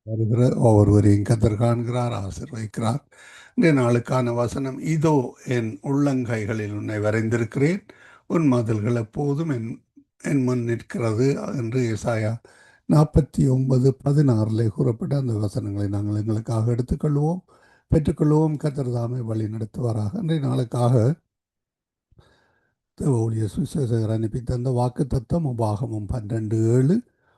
வருகிற ஒவ்வொருவரையும் கத்தர் காண்கிறார், ஆசீர்வதிக்கிறார். இன்றைய நாளுக்கான வசனம், இதோ என் உள்ளங்கைகளில் உன்னை வரைந்திருக்கிறேன், உன் மதில்கள் எப்போதும் என் என் முன் நிற்கிறது என்று ஏசாயா 49:16 கூறப்பட்ட அந்த வசனங்களை நாங்கள் எங்களுக்காக எடுத்துக்கொள்வோம், பெற்றுக்கொள்வோம். கத்தர் தாமே வழி நடத்துவாராக. இன்றைய நாளுக்காக ஊழிய சுவிசேஷகர் அனுப்பி தந்த வாக்கு தத்தம் உபாகமம் 12:7,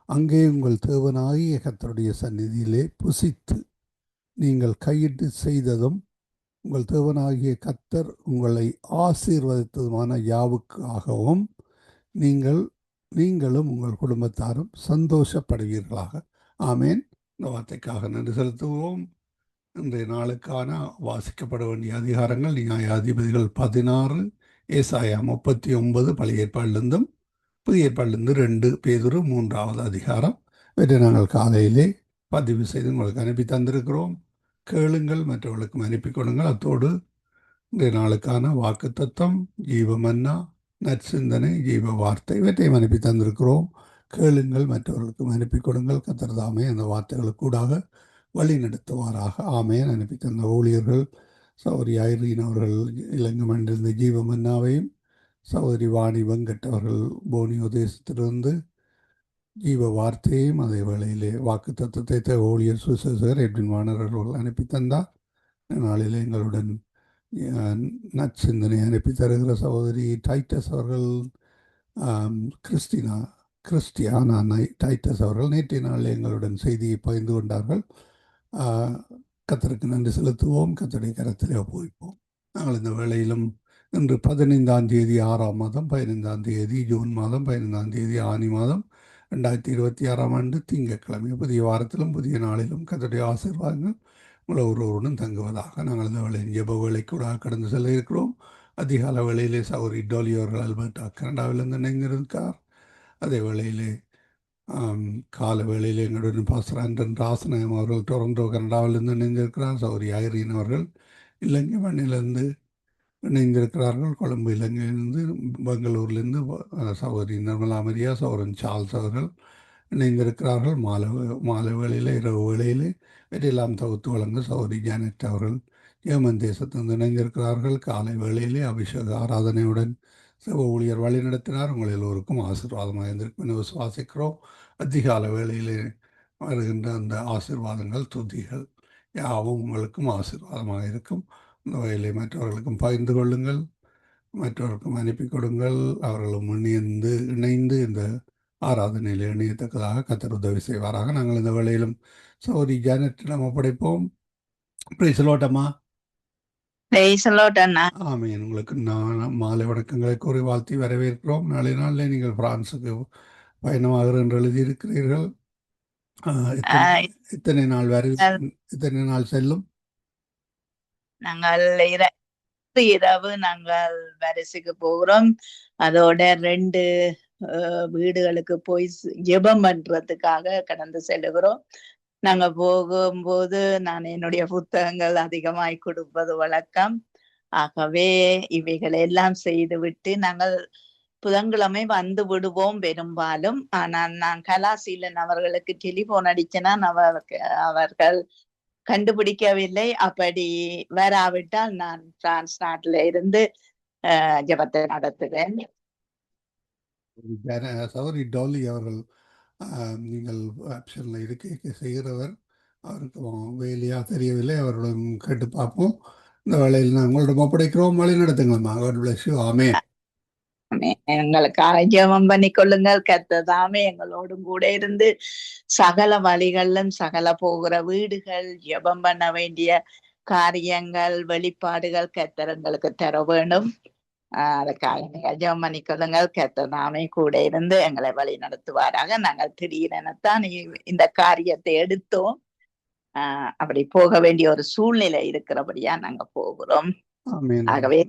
அங்கே உங்கள் தேவனாகிய கர்த்தருடைய சந்நிதியிலே புசித்து நீங்கள் கையிட்டு செய்ததும் உங்கள் தேவனாகிய கர்த்தர் உங்களை ஆசீர்வதித்ததுமான யாவுக்காகவும் நீங்களும் உங்கள் குடும்பத்தாரும் சந்தோஷப்படுவீர்களாக. ஆமேன். இந்த வார்த்தைக்காக நன்றி செலுத்துவோம். இன்றைய நாளுக்கான வாசிக்கப்பட வேண்டிய அதிகாரங்கள் நியாயாதிபதிகள் 16, ஏசாயா 39 பழைய ஏற்பாடிலிருந்தும், புதிய ஏற்பாடிலிருந்து 2 பேதுரு 3வது அதிகாரம். இவற்றை நாங்கள் காலையிலே பதிவு செய்து உங்களுக்கு அனுப்பி தந்திருக்கிறோம். கேளுங்கள், மற்றவர்களுக்கும் அனுப்பி கொடுங்கள். அத்தோடு இன்றைய நாளுக்கான வாக்கு தத்தம், ஜீவமன்னா, நற்சிந்தனை, ஜீவ வார்த்தை இவற்றையும் அனுப்பி தந்திருக்கிறோம். கேளுங்கள், மற்றவர்களுக்கும் அனுப்பி கொடுங்கள். கர்த்தர் தாமே அந்த வார்த்தைகளுக்கூடாக வழி நடத்துவாராக. ஆமேன். அனுப்பி தந்த ஊழியர்கள் சௌரி ஐரீன் அவர்கள் இலங்கை மண்டிருந்த ஜீவமன்னாவையும், சௌதரி வாணி வெங்கட் அவர்கள் போனியோ தேசத்திலிருந்து ஜீவ வார்த்தையையும், அதே வேளையிலே வாக்கு தத்துவத்தை ஊழியர் சுசேசகர் எட்வின் வாணர் அவர்கள் அனுப்பி தந்தார். நாளில் எங்களுடன் நற்சிந்தனை அனுப்பி தருகிற சகோதரி டைட்டஸ் அவர்கள், கிறிஸ்டியானா டைட்டஸ் அவர்கள் நேற்றைய நாளில் எங்களுடன் செய்தியை பகிர்ந்து கொண்டார்கள். கர்த்தருக்கு நன்றி செலுத்துவோம், கர்த்தருடைய கரத்திலே ஒப்புவிப்போம். நாங்கள் இந்த வேளையிலும் இன்று 15ஆம் தேதி 6ஆம் மாதம் 15ஆம் தேதி ஜூன் மாதம் 15ஆம் தேதி ஆனி மாதம் 2026ஆம் ஆண்டு திங்கட்கிழமை, புதிய வாரத்திலும் புதிய நாளிலும் கர்த்தருடைய ஆசீர்வாதங்கள் உங்கள் ஒருவருடன் தங்குவதாக. நாங்கள் இந்த வேளையின் ஜெப வேளைக்கூட கடந்து செல்ல இருக்கிறோம். அதிகால வேளையிலே சௌரி டோலி அவர்கள் அல்பர்டா கனடாவிலிருந்து இணைந்திருக்கார். அதே வேளையிலே கால வேளையில் எங்களுடன் பாஸ்டர் ஆண்டன் ராசநாயம் அவர்கள் டொரண்டோ கனடாவிலிருந்து இணைந்திருக்கிறார். சௌரி ஐரீன் அவர்கள் இலங்கை மண்ணிலிருந்து இணைந்திருக்கிறார்கள். கொழும்பு இலங்கையிலிருந்து, பெங்களூர்லேருந்து சகோதரி நிர்மலா மரியா, சௌரன் சார்ல்ஸ் அவர்கள் இணைந்திருக்கிறார்கள். மாலை வேளையில், இரவு வேளையில் இவற்றெல்லாம் தொகுத்து வழங்க சகோதரி ஜானட் அவர்கள் ஜெர்மன் தேசத்திலிருந்து இணைந்திருக்கிறார்கள். காலை வேளையிலே அபிஷேக ஆராதனையுடன் சிவ ஊழியர் வழி நடத்தினார். உங்கள் எல்லோருக்கும் ஆசீர்வாதமாக இருந்திருக்கும் என்று விசுவாசிக்கிறோம். அதிகால வேளையிலே வருகின்ற அந்த ஆசீர்வாதங்கள், துதிகள் யாவும் உங்களுக்கும் ஆசீர்வாதமாக இருக்கும். இந்த வகையிலே மற்றவர்களுக்கும் பகிர்ந்து கொள்ளுங்கள், மற்றவர்களுக்கும் அனுப்பி கொடுங்கள். அவர்களும் இணைந்து இந்த ஆராதனையில் இணையத்தக்கதாக கர்த்தர் உதவி செய்வாராக. நாங்கள் இந்த வேளையிலும் சகோதரி ஜானட்டிடம் ஒப்படைப்போம். பிரைஸ் தி லார்ட் அம்மா. ஆமேன். உங்களுக்கு நான் மாலை வணக்கங்களை கூறி வாழ்த்தி வரவேற்கிறோம். நாளை நாளில் நீங்கள் பிரான்ஸுக்கு பயணமாகிற என்று எழுதியிருக்கிறீர்கள். எத்தனை நாள் செல்லும்? நாங்கள் இரவு நாங்கள் வரிசைக்கு போகிறோம். அதோட 2 வீடுகளுக்கு போய் ஜெபம் பண்றதுக்காக கடந்து செல்லுகிறோம். நாங்க போகும்போது நான் என்னுடைய புத்தகங்கள் அதிகமாய் கொடுப்பது வழக்கம். ஆகவே இவைகளை எல்லாம் செய்து விட்டு நாங்கள் புதன்கிழமை வந்து விடுவோம் பெரும்பாலும். ஆனால் நான் கலாசீலன் அவர்களுக்கு டெலிபோன் அடிச்சேனா அவர்கள் கண்டுபிடிக்கவில்லை. அப்படி வராவிட்டால் நான் பிரான்ஸ் நாட்டில இருந்து ஜெபத்தை நடத்துவேன். சௌரி டோலி அவர்கள் நீங்கள் ஆப்ஷனில் இருக்க செய்கிறவர், அவருக்கு வேலையாக தெரியவில்லை. அவர்களும் கேட்டு பார்ப்போம். இந்த வேலையில் நான் உங்களிடம் ஒப்படைக்கிறோம். வழி நடத்துங்கம்மா. God bless you. ஆமென். எங்களுக்காக ஜெபம் பண்ணி கொள்ளுங்கள். கர்த்தர் தாமே எங்களோடும் கூட இருந்து சகல வழிகளிலும், சகல போகிற வீடுகள், ஜெபம் பண்ண வேண்டிய காரியங்கள், வெளிப்பாடுகள் கர்த்தர் எங்களுக்கு தர வேண்டும். அதுக்காக நீங்க ஜெபம் பண்ணி கொள்ளுங்கள். கர்த்தர் தாமே கூட இருந்து எங்களை வழி நடத்துவாராக. நாங்கள் திடீரெனத்தான் இந்த காரியத்தை எடுத்தோம். அப்படி போக வேண்டிய ஒரு சூழ்நிலை இருக்கிறபடியா நாங்க போகிறோம். ஆகவே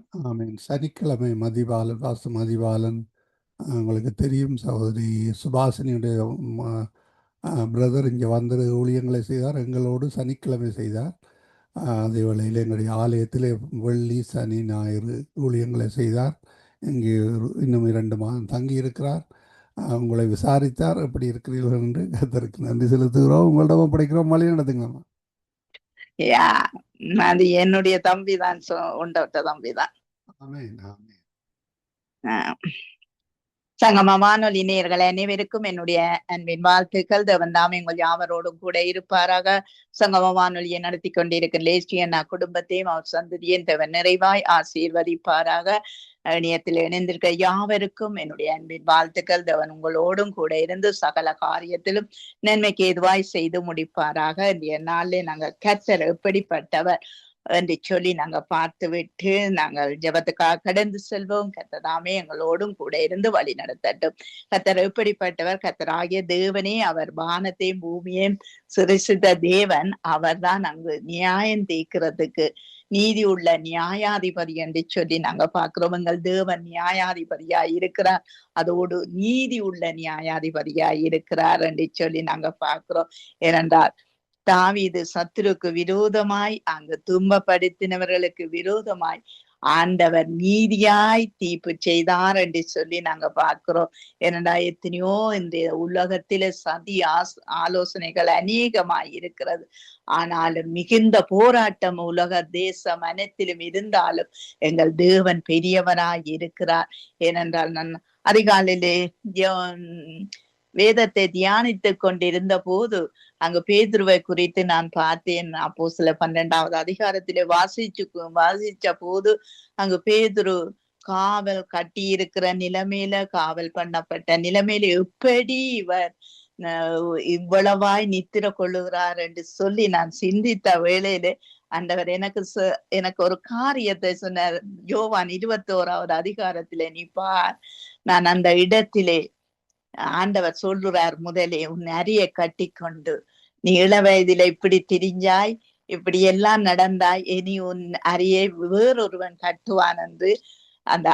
சனிக்கிழமை மதிவாலன் உங்களுக்கு தெரியும், சகோதரி சுபாஷினியுடைய பிரதர் இங்கே வந்து ஊழியங்களை செய்தார். எங்களோடு சனிக்கிழமை செய்தார். அதே வேளையில் எங்களுடைய ஆலயத்தில் வெள்ளி, சனி, ஞாயிறு ஊழியங்களை செய்தார். இங்கே இன்னும் 2 மாதம் தங்கி இருக்கிறார். உங்களை விசாரித்தார், எப்படி இருக்கிறீர்கள் என்று. கர்த்தருக்கு நன்றி செலுத்துகிறோம். உங்களிடம் ஒப்படைக்கிறோம். வழி நடத்துங்கம்மா. யா அது என்னுடைய தம்பி தான், உண்டோட்ட தம்பி தான். ஆமென், ஆமென். சங்கம வானொலி நேயர்கள் அனைவருக்கும் என்னுடைய அன்பின் வாழ்த்துக்கள். தேவன் தாமே உங்கள் யாவரோடும் கூட இருப்பாராக. சங்கம வானொலியை நடத்தி கொண்டிருக்கிற லேஸ்டியன் குடும்பத்தையும் அவர் சந்ததியும் தேவன் நிறைவாய் ஆசீர்வதிப்பாராக. இணையத்தில் இணைந்திருக்க யாவருக்கும் என்னுடைய அன்பின் வாழ்த்துக்கள். தேவன் உங்களோடும் கூட இருந்து சகல காரியத்திலும் நன்மைக்கு ஏதுவாய் செய்து முடிப்பாராக. இன்றைய நாளிலே நாங்கள் கர்த்தர் எப்படிப்பட்டவர் என்று சொல்லி நாங்க பார்த்து விட்டு நாங்கள் ஜெபத்துக்காக கடந்து செல்வோம். கர்த்தராமே எங்களோடும் கூட இருந்து வழி நடத்தட்டும். கர்த்தர் எப்படிப்பட்டவர்? கர்த்தராகிய தேவனே, அவர் வானத்தையும் பூமியையும் சிருஷ்டித்த தேவன். அவர் தான் அங்கு நியாயம் தீர்க்கிறதுக்கு நீதி உள்ள நியாயாதிபதி என்று சொல்லி நாங்க பார்க்கிறோம். எங்கள் தேவன் நியாயாதிபதியா இருக்கிறார், அதோடு நீதி உள்ள நியாயாதிபதியா இருக்கிறார் என்று சொல்லி நாங்க பார்க்கிறோம். ஏனென்றால் தாவீது சத்துருக்கு விரோதமாய், அங்கு துன்பப்படுத்தினவர்களுக்கு விரோதமாய் ஆண்டவர் நீதியாய் தீர்ப்பு செய்தார் என்று சொல்லி நாங்க பார்க்கிறோம். ஏனென்றா எத்தனையோ இந்த உலகத்தில சதி ஆலோசனைகள் அநேகமாய் இருக்கிறது. ஆனாலும் மிகுந்த போராட்டம் உலக தேசம் அனைத்திலும் இருந்தாலும் எங்கள் தேவன் பெரியவராய் இருக்கிறார். ஏனென்றால் நான் அதிகாலையிலே வேதத்தை தியானித்துக் கொண்டிருந்த போது அங்கு பேதுருவை குறித்து நான் பார்த்தேன். அப்போஸ்தலர் 12வது அதிகாரத்திலே வாசிச்ச போது அங்கு பேதுரு காவல் கட்டி இருக்கிற நிலைமையில, காவல் பண்ணப்பட்ட நிலைமையில எப்படி இவர் இவ்வளவாய் நித்திர கொள்ளுகிறார் என்று சொல்லி நான் சிந்தித்த வேளையிலே ஆண்டவர் எனக்கு ஒரு காரியத்தை சொன்னார். யோவான் 21வது அதிகாரத்திலே நீ பார், நான் அந்த இடத்திலே ஆண்டவர் சொல்லுறார், முதலே உன் அரிய கட்டி கொண்டு நீ இளவயதில இப்படி திரிஞ்சாய், இப்படி எல்லாம் நடந்தாய், இனி உன் அரியை வேறொருவன் கட்டுவான் என்று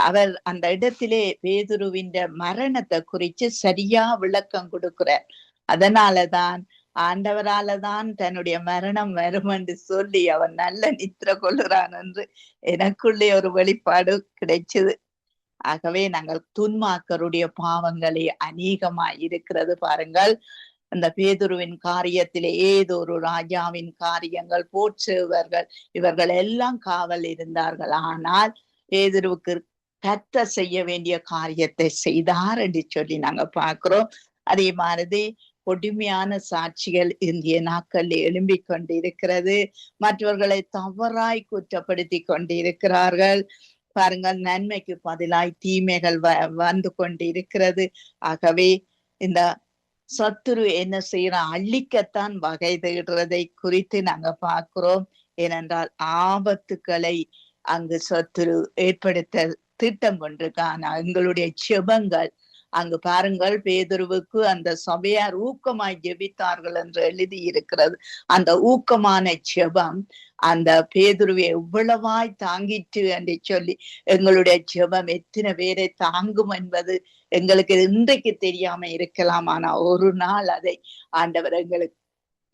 அவர் அந்த இடத்திலே பேதுருவின் மரணத்தை குறித்து சரியா விளக்கம் கொடுக்கிறார். அதனாலதான் ஆண்டவராலதான் தன்னுடைய மரணம் வரும் என்று சொல்லி அவன் நல்ல நித்திர கொள்ளுறான் என்று எனக்குள்ளே ஒரு வெளிப்பாடு கிடைச்சது. ஆகவே நாங்கள் துன்மார்க்கருடைய பாவங்களே அநேகமாய் இருக்கிறது. பாருங்கள், அந்த பேதுருவின் காரியத்திலே ஏதோ ஒரு ராஜாவின் காரியங்கள், போட்சேவர்கள், இவர்கள் எல்லாம் காவல் இருந்தார்கள். ஆனால் பேதுருவுக்கு கர்த்தர் செய்ய வேண்டிய காரியத்தை செய்தார் என்று சொல்லி நாங்க பார்க்கிறோம். அதே மாதிரி கொடுமையான சாட்சிகள் இந்திய நாட்களில் எழும்பிக் கொண்டிருக்கிறது. மற்றவர்களை தவறாய் குற்றப்படுத்தி கொண்டிருக்கிறார்கள். பாருங்கள், நன்மைக்கு பதிலாய் தீமைகள் வந்து கொண்டிருக்கிறது. ஆகவே இந்த சத்துரு என்ன செய்யறான்? அழிக்கத்தான் வகை தேடுறதை குறித்து நாங்க பார்க்கிறோம். ஏனென்றால் ஆபத்துக்களை அங்கு சத்துரு ஏற்படுத்த திட்டம் கொண்டிருக்கான். எங்களுடைய செபங்கள் அங்கு பாருங்கள், பேதுருவுக்கு அந்த சபையார் ஊக்கமாய் ஜெபித்தார்கள் என்று எழுதி இருக்கிறது. அந்த ஊக்கமான ஜெபம் அந்த பேதுருவை எவ்வளவாய் தாங்கிட்டு என்று சொல்லி, எங்களுடைய ஜெபம் எத்தனை பேரை தாங்கும் என்பது எங்களுக்கு இன்றைக்கு தெரியாம இருக்கலாம். ஆனா ஒரு நாள் அதை ஆண்டவர் எங்களுக்கு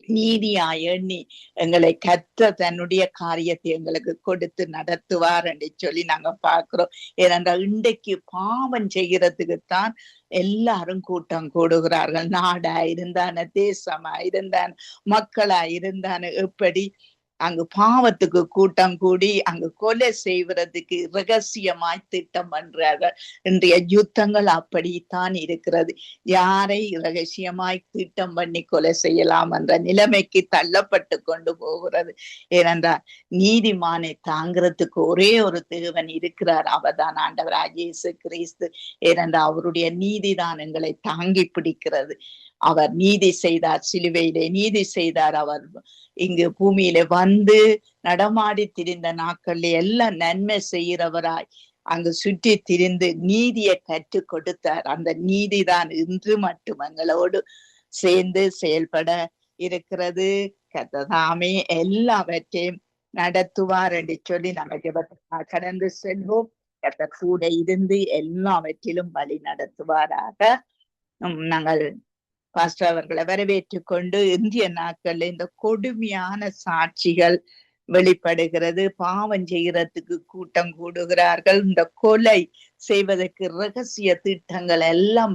நீதியா எண்ணி எங்களை கர்த்தர் தன்னுடைய காரியத்தை எங்களுக்கு கொடுத்து நடத்துவார் என்று சொல்லி நாங்க பார்க்கிறோம். ஏனென்றால் இன்றைக்கு பாவம் செய்கிறதுக்குத்தான் எல்லாரும் கூட்டம் கூடுகிறார்கள். நாடா இருந்தான, தேசமா இருந்தான, மக்களா இருந்தான, எப்படி அங்கு பாவத்துக்கு கூட்டம் கூடி அங்கு கொலை செய்வதற்கு ரகசியமாய் திட்டம் பண்றார்கள். இன்றைய யுத்தங்கள் அப்படித்தான் இருக்கிறது. யாரை ரகசியமாய் திட்டம் பண்ணி கொலை செய்யலாம் என்ற நிலைமைக்கு தள்ளப்பட்டு கொண்டு போகிறது. ஏனென்றால் நீதிமானை தாங்கிறதுக்கு ஒரே ஒரு தேவன் இருக்கிறார், அவர்தான் ஆண்டவராகிய இயேசு கிறிஸ்து. ஏனென்றால் அவருடைய நீதிதான் எங்களை தாங்கி பிடிக்கிறது. அவர் நீதி செய்தார், சிலுவையிலே நீதி செய்தார். அவர் இங்கு பூமியில வந்து நடமாடி திரிந்த நாட்கள்ல எல்லாம் நன்மை செய்கிறவராய் அங்கு சுற்றி திரிந்து நீதியை கற்றுக் கொடுத்தார். அந்த நீதிதான் இன்று மட்டும் எங்களோடு சேர்ந்து செயல்பட இருக்கிறது. கர்த்தர் எல்லாவற்றையும் நடத்துவார் என்று சொல்லி நாங்கள் ஜெபத்துக்காக கடந்து செல்வோம். கர்த்தர் கூட இருந்து எல்லாவற்றிலும் வழி நடத்துவாராக. நாங்கள் பாஸ்டர் அவர்களை வரவேற்றுக் கொண்டு இந்திய நாட்கள்ல இந்த கொடுமையான சாட்சிகள் வெளிப்படுகிறது. பாவம் செய்கிறதுக்கு கூட்டம் கூடுகிறார்கள். இந்த கொலை செய்வதற்கு ரகசிய திட்டங்கள் எல்லாம்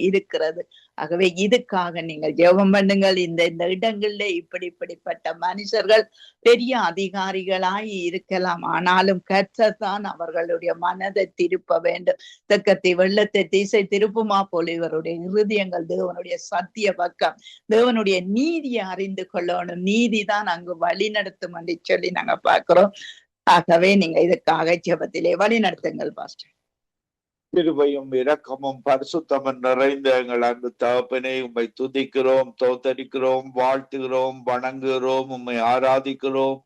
இருக்கிறது. ஆகவே இதுக்காக நீங்கள் ஜெபம் பண்ணுங்கள். இந்த இடங்களிலே இப்படிப்பட்ட மனுஷர்கள் பெரிய அதிகாரிகளாய் இருக்கலாம், ஆனாலும் கர்த்தர் தான் அவர்களுடைய மனதை திருப்ப வேண்டும். தெற்கத்தை வெள்ளத்தை திசை திருப்புமா போல இவருடைய இருதயங்கள் தேவனுடைய சத்திய பக்கம், தேவனுடைய நீதியை அறிந்து கொள்ளணும். நீதிதான் அங்கு வழி நடத்தும் என்று சொல்லி நாங்க பார்க்கிறோம். ஆகவே நீங்க இதுக்காக ஜெபத்திலே வழி நடத்துங்கள் பாஸ்டர். கிருபையும் இரக்கமும் பரிசுத்தமும் நிறைந்த எங்கள் அன்பு தகப்பனே, உம்மை துதிக்கிறோம், தோத்தரிக்கிறோம், வாழ்த்துகிறோம், வணங்குகிறோம், உம்மை ஆராதிக்கிறோம்,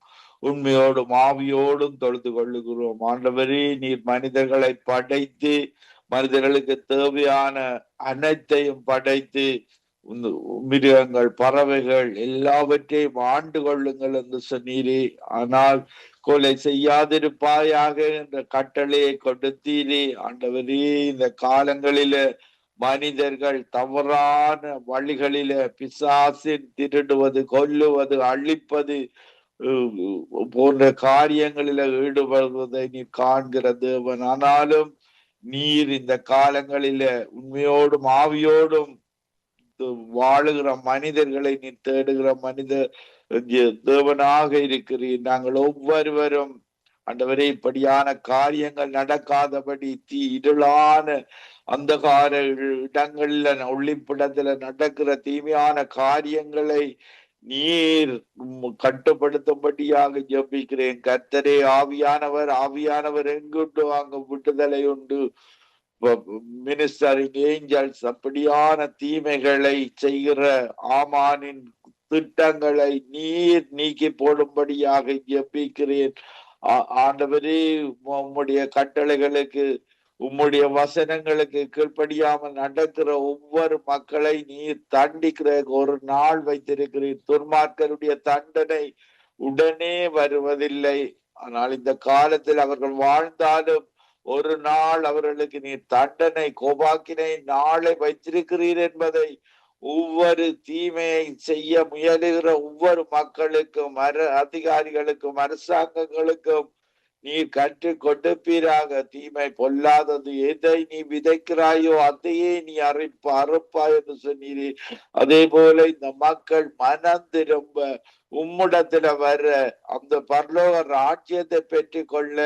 உண்மையோடும் ஆவியோடும் தொழுது கொள்ளுகிறோம். ஆண்டவரே, நீர் மனிதர்களை படைத்து மனிதர்களுக்கு தேவையான அனைத்தையும் படைத்து மிருகங்கள் பறவைகள் எல்லாவற்றையும் ஆண்டு கொள்ளுங்கள் என்று சொன்னீரே. ஆனால் கொலை செய்யாதிருப்பாயாக என்ற கட்டளையை கொடுத்தீரே. ஆண்டவரே, இந்த காலங்களில மனிதர்கள் தவறான வழிகளில பிசாசின் திருடுவது, கொல்லுவது, அழிப்பது போன்ற காரியங்களில ஈடுபடுவதை நீ காண்கிற தேவன். ஆனாலும் நீர் இந்த காலங்களில உண்மையோடும் ஆவியோடும் வாழுகிற மனிதர்களை நீ தேடுகிற தேவனாக இருக்கிறீர். நாங்கள் ஒவ்வொருவரும் ஆண்டவரே, இப்படியான காரியங்கள் நடக்காதபடி இருளான அந்தகார இடங்கள்ல ஒளிப்பிடத்துல நடக்கிற தீமையான காரியங்களை நீர் கட்டுப்படுத்தும்படியாக ஜெபிக்கிறேன். கர்த்தரே, ஆவியானவர் எங்குண்டு அங்கு விடுதலை உண்டு. மினிஸ்டரிங் ஏஞ்சல்ஸ் அப்படியான தீமைகளை செய்கிற ஆமானின் திட்டங்களை நீர் நீக்கி போடும்படியாக ஜெபிக்கிறேன். ஆண்டவரே, உம்முடைய கட்டளைகளுக்கு உம்முடைய வசனங்களுக்கு கீழ்ப்படியாமல் நடக்கிற ஒவ்வொரு மக்களை நீர் தண்டிக்கிற ஒரு நாள் வைத்திருக்கிறீர். துன்மார்க்கருடைய தண்டனை உடனே வருவதில்லை. ஆனால் இந்த காலத்தில் அவர்கள் வாழ்ந்தாலும் ஒரு நாள் அவர்களுக்கு நீர் தண்டனை, கோபாக்கினை நாளை வைத்திருக்கிறீர் என்பதை ஒவ்வொரு தீமையை செய்ய முயலுகிற ஒவ்வொரு மக்களுக்கும், அதிகாரிகளுக்கும், அரசாங்கங்களுக்கும் நீர் கற்றுக் கொடுப்பீராக. தீமை பொல்லாதது எதை நீ விதைக்கிறாயோ அதையே நீ அறுப்பாய் என்று சொன்னீரே. அதே போல இந்த மக்கள் மனம் திரும்ப உம்மிடத்துல வர அந்த பரலோக ராஜ்யத்தை பெற்று கொள்ள,